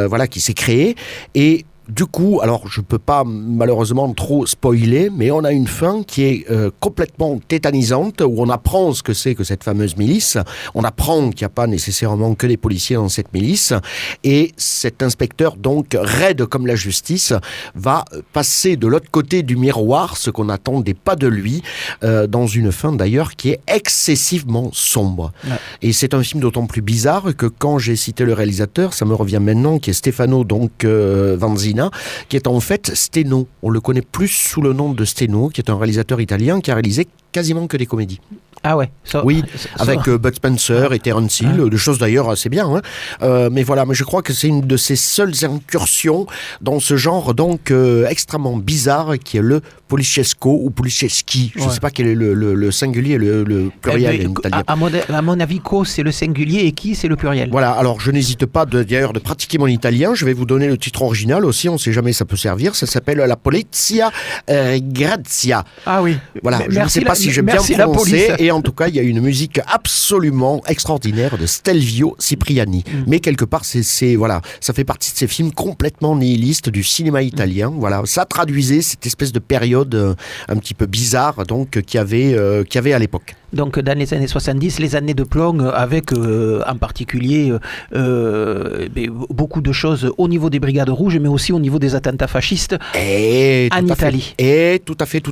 créée. Et du coup, alors je peux pas malheureusement trop spoiler, mais on a une fin qui est complètement tétanisante, où on apprend ce que c'est que cette fameuse milice, on apprend qu'il n'y a pas nécessairement que des policiers dans cette milice, et cet inspecteur, donc raide comme la justice, va passer de l'autre côté du miroir, ce qu'on n'attendait pas de lui, dans une fin d'ailleurs qui est excessivement sombre. Ouais. Et c'est un film d'autant plus bizarre que quand j'ai cité le réalisateur, ça me revient maintenant, qui est Stefano Vanzina, qui est en fait Steno. On le connaît plus sous le nom de Steno, qui est un réalisateur italien qui a réalisé quasiment que des comédies. Ah ouais. Oui, avec Bud Spencer et Terence Hill, des choses d'ailleurs assez bien. Mais je crois que c'est une de ses seules incursions dans ce genre donc extrêmement bizarre qui est le poliziesco ou polizieschi. Je ne sais pas quel est le singulier et le pluriel en italien. À mon avis, co c'est le singulier et chi c'est le pluriel. Voilà, alors je n'hésite pas d'ailleurs de pratiquer mon italien. Je vais vous donner le titre original aussi, on ne sait jamais ça peut servir. Ça s'appelle La Polizia Grazia. Ah oui. Voilà, je ne sais pas si j'ai bien prononcé. Et en tout cas, il y a une musique absolument extraordinaire de Stelvio Cipriani. Mais quelque part, ça fait partie de ces films complètement nihilistes du cinéma italien. Voilà, ça traduisait cette espèce de période un petit peu bizarre donc qu'il y avait à l'époque. Donc dans les années 70, les années de plomb, avec en particulier beaucoup de choses au niveau des brigades rouges, mais aussi au niveau des attentats fascistes en Italie. Et tout à fait.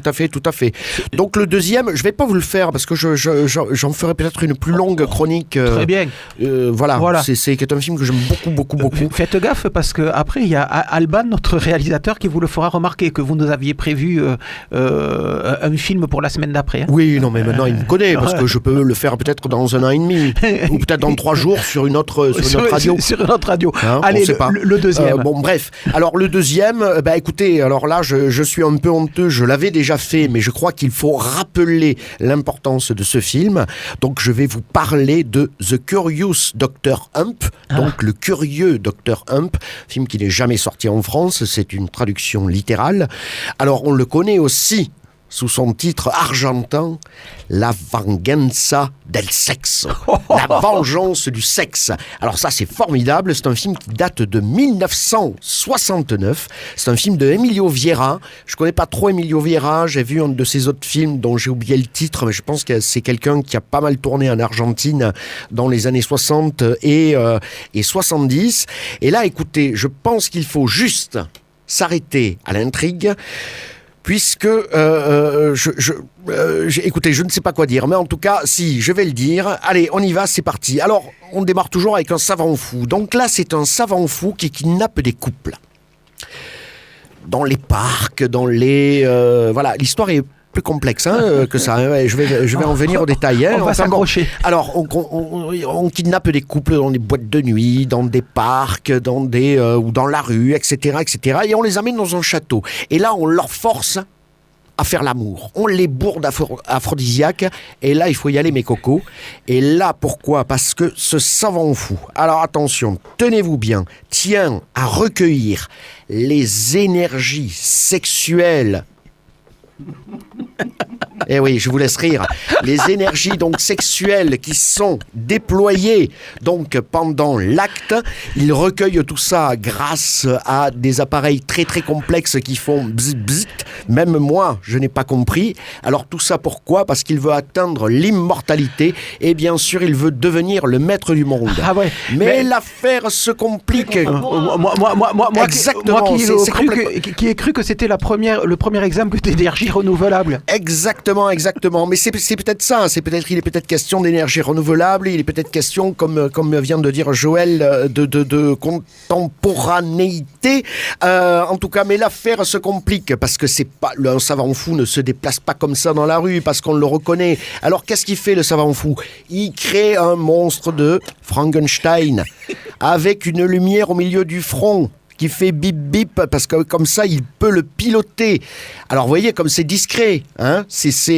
Donc le deuxième, je ne vais pas vous le faire parce que j'en ferai peut-être une plus longue chronique. Très bien. Voilà. C'est un film que j'aime beaucoup. Faites gaffe parce qu'après, il y a Alban, notre réalisateur, qui vous le fera remarquer que vous nous aviez prévu un film pour la semaine d'après. Hein. Oui, non, mais maintenant il me connaît. Parce que je peux le faire peut-être dans 1 an et demi ou peut-être dans 3 jours sur une autre radio. Sur une autre radio. Allez, le deuxième. Bref. Alors le deuxième, écoutez, alors là je suis un peu honteux, je l'avais déjà fait, mais je crois qu'il faut rappeler l'importance de ce film. Donc je vais vous parler de The Curious Dr. Hump, donc le curieux Dr. Hump, film qui n'est jamais sorti en France, c'est une traduction littérale. Alors on le connaît aussi sous son titre argentin, La Venganza del Sexo, la vengeance du sexe. Alors ça c'est formidable, c'est un film qui date de 1969, c'est un film de Emilio Vieira. Je connais pas trop Emilio Vieira, j'ai vu un de ses autres films dont j'ai oublié le titre, mais je pense que c'est quelqu'un qui a pas mal tourné en Argentine dans les années 60 et 70. Et là écoutez, je pense qu'il faut juste s'arrêter à l'intrigue, puisque, écoutez, je ne sais pas quoi dire, mais en tout cas, si, je vais le dire. Allez, on y va, c'est parti. Alors, on démarre toujours avec un savant fou. Donc là, c'est un savant fou qui kidnappe des couples. Dans les parcs, l'histoire est plus complexe que ça. Je vais en venir au détail. On va s'accrocher. Alors, on kidnappe des couples dans des boîtes de nuit, dans des parcs, ou dans la rue, etc., et on les amène dans un château. Et là, on leur force à faire l'amour. On les bourre d'aphrodisiaques. Et là, il faut y aller, mes cocos. Et là, pourquoi ? Parce que ce savant fou, alors attention, tenez-vous bien, tient à recueillir les énergies sexuelles Eh oui, je vous laisse rire. Les énergies donc sexuelles qui sont déployées donc pendant l'acte, il recueille tout ça grâce à des appareils très très complexes qui font bzz bzz. Même moi, je n'ai pas compris. Alors tout ça pourquoi ? Parce qu'il veut atteindre l'immortalité et bien sûr, il veut devenir le maître du monde. Ah ouais. Mais l'affaire se complique. Moi Exactement. qui ai cru que c'était le premier exemple d'énergie renouvelable. Exactement. Mais c'est peut-être ça. Il est peut-être question d'énergie renouvelable. Il est peut-être question, comme vient de dire Joël, de contemporanéité. En tout cas, mais l'affaire se complique parce que un savant fou ne se déplace pas comme ça dans la rue parce qu'on le reconnaît. Alors qu'est-ce qu'il fait le savant fou ? Il crée un monstre de Frankenstein avec une lumière au milieu du front qui fait bip bip parce que comme ça il peut le piloter. Alors vous voyez comme c'est discret, hein ?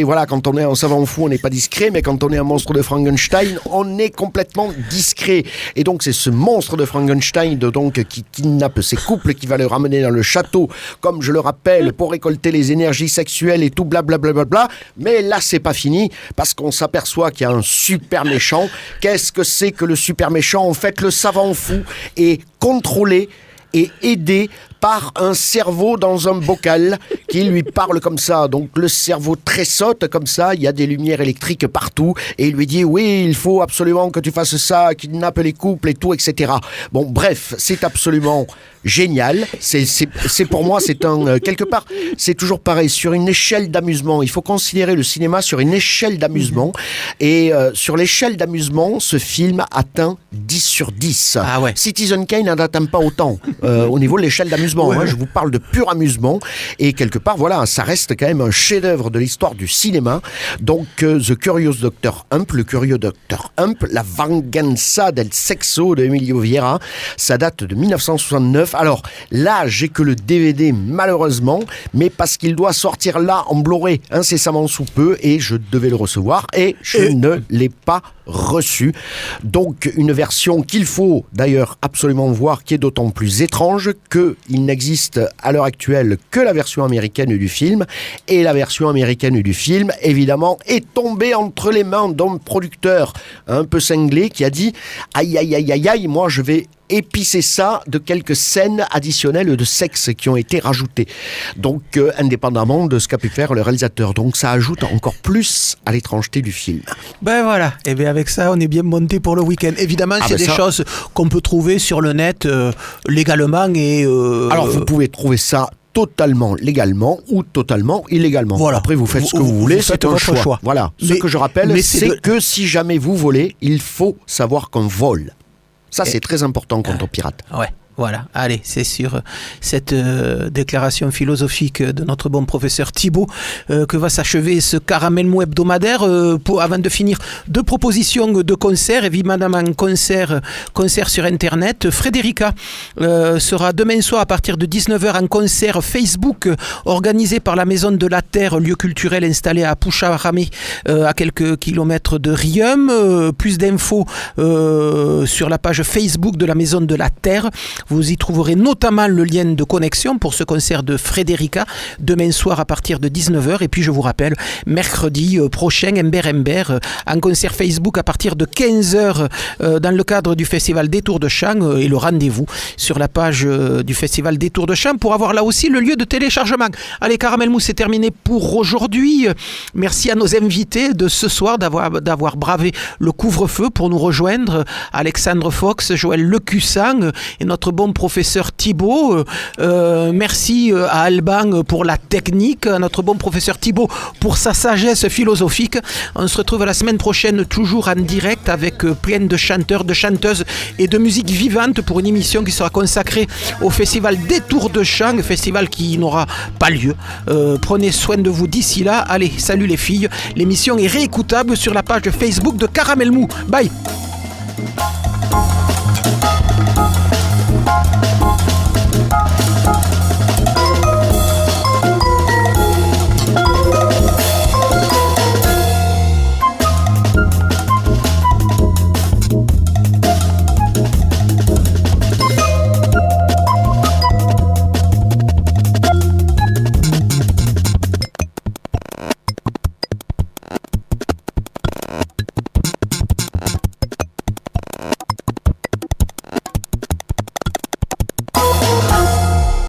Voilà, quand on est un savant fou on n'est pas discret, mais quand on est un monstre de Frankenstein on est complètement discret. Et donc c'est ce monstre de Frankenstein qui kidnappe ces couples, qui va les ramener dans le château, comme je le rappelle, pour récolter les énergies sexuelles et tout blablabla. Mais là c'est pas fini parce qu'on s'aperçoit qu'il y a un super méchant. Qu'est-ce que c'est que le super méchant ? En fait, le savant fou est contrôlé et aidé par un cerveau dans un bocal qui lui parle comme ça. Donc le cerveau tressaute comme ça, il y a des lumières électriques partout et il lui dit oui, il faut absolument que tu fasses ça, kidnappe les couples et tout, etc. Bon, bref, c'est absolument génial. C'est pour moi, c'est quelque part, c'est toujours pareil, sur une échelle d'amusement. Il faut considérer le cinéma sur une échelle d'amusement et sur l'échelle d'amusement, ce film atteint 10 sur 10. Ah ouais. Citizen Kane n'en atteint pas autant au niveau de l'échelle d'amusement. Ouais. Hein, je vous parle de pur amusement et quelque part, voilà, ça reste quand même un chef-d'œuvre de l'histoire du cinéma. Donc, The Curious Dr. Hump, le curieux Dr. Hump, La Venganza del Sexo de Emilio Vieira, ça date de 1969. Alors là, j'ai que le DVD malheureusement, mais parce qu'il doit sortir là en Blu-ray incessamment sous peu et je devais le recevoir et je ne l'ai pas reçu. Donc une version qu'il faut d'ailleurs absolument voir, qui est d'autant plus étrange qu'il n'existe à l'heure actuelle que la version américaine du film, et la version américaine du film évidemment est tombée entre les mains d'un producteur un peu cinglé qui a dit aïe aïe aïe aïe aïe, moi je vais épicer ça de quelques scènes additionnelles de sexe qui ont été rajoutées. Donc, indépendamment de ce qu'a pu faire le réalisateur. Donc, ça ajoute encore plus à l'étrangeté du film. Ben voilà. Et bien avec ça, on est bien monté pour le week-end. Évidemment, c'est des choses qu'on peut trouver sur le net légalement et... Alors, vous pouvez trouver ça totalement légalement ou totalement illégalement. Voilà. Après, vous faites ce que vous voulez, c'est un choix. Voilà. Ce que je rappelle, c'est que si jamais vous volez, il faut savoir qu'on vole. Ça, c'est très important quand on pirate. Ouais. Voilà, allez, c'est sur cette déclaration philosophique de notre bon professeur Thibaut que va s'achever ce Caramel Mou hebdomadaire. Avant de finir, 2 propositions de concerts, évidemment un concert sur Internet. Frédérica sera demain soir à partir de 19h en concert Facebook organisé par la Maison de la Terre, lieu culturel installé à Poucharamé, à quelques kilomètres de Riom. Plus d'infos sur la page Facebook de la Maison de la Terre. Vous y trouverez notamment le lien de connexion pour ce concert de Frédérica demain soir à partir de 19h. Et puis je vous rappelle, mercredi prochain, Ember, en concert Facebook à partir de 15h dans le cadre du Festival des Tours de Chant, et le rendez-vous sur la page du Festival des Tours de Chant pour avoir là aussi le lieu de téléchargement. Allez, Caramel Mou, c'est terminé pour aujourd'hui. Merci à nos invités de ce soir d'avoir bravé le couvre-feu pour nous rejoindre. Alexandre Fox, Joël Lecussan et notre bon professeur Thibaut. Merci à Alban pour la technique, à notre bon professeur Thibaut pour sa sagesse philosophique. On se retrouve la semaine prochaine toujours en direct avec plein de chanteurs, de chanteuses et de musique vivante pour une émission qui sera consacrée au Festival des Tours de Chant, festival qui n'aura pas lieu. Prenez soin de vous d'ici là. Allez, salut les filles. L'émission est réécoutable sur la page Facebook de Caramel Mou. Bye.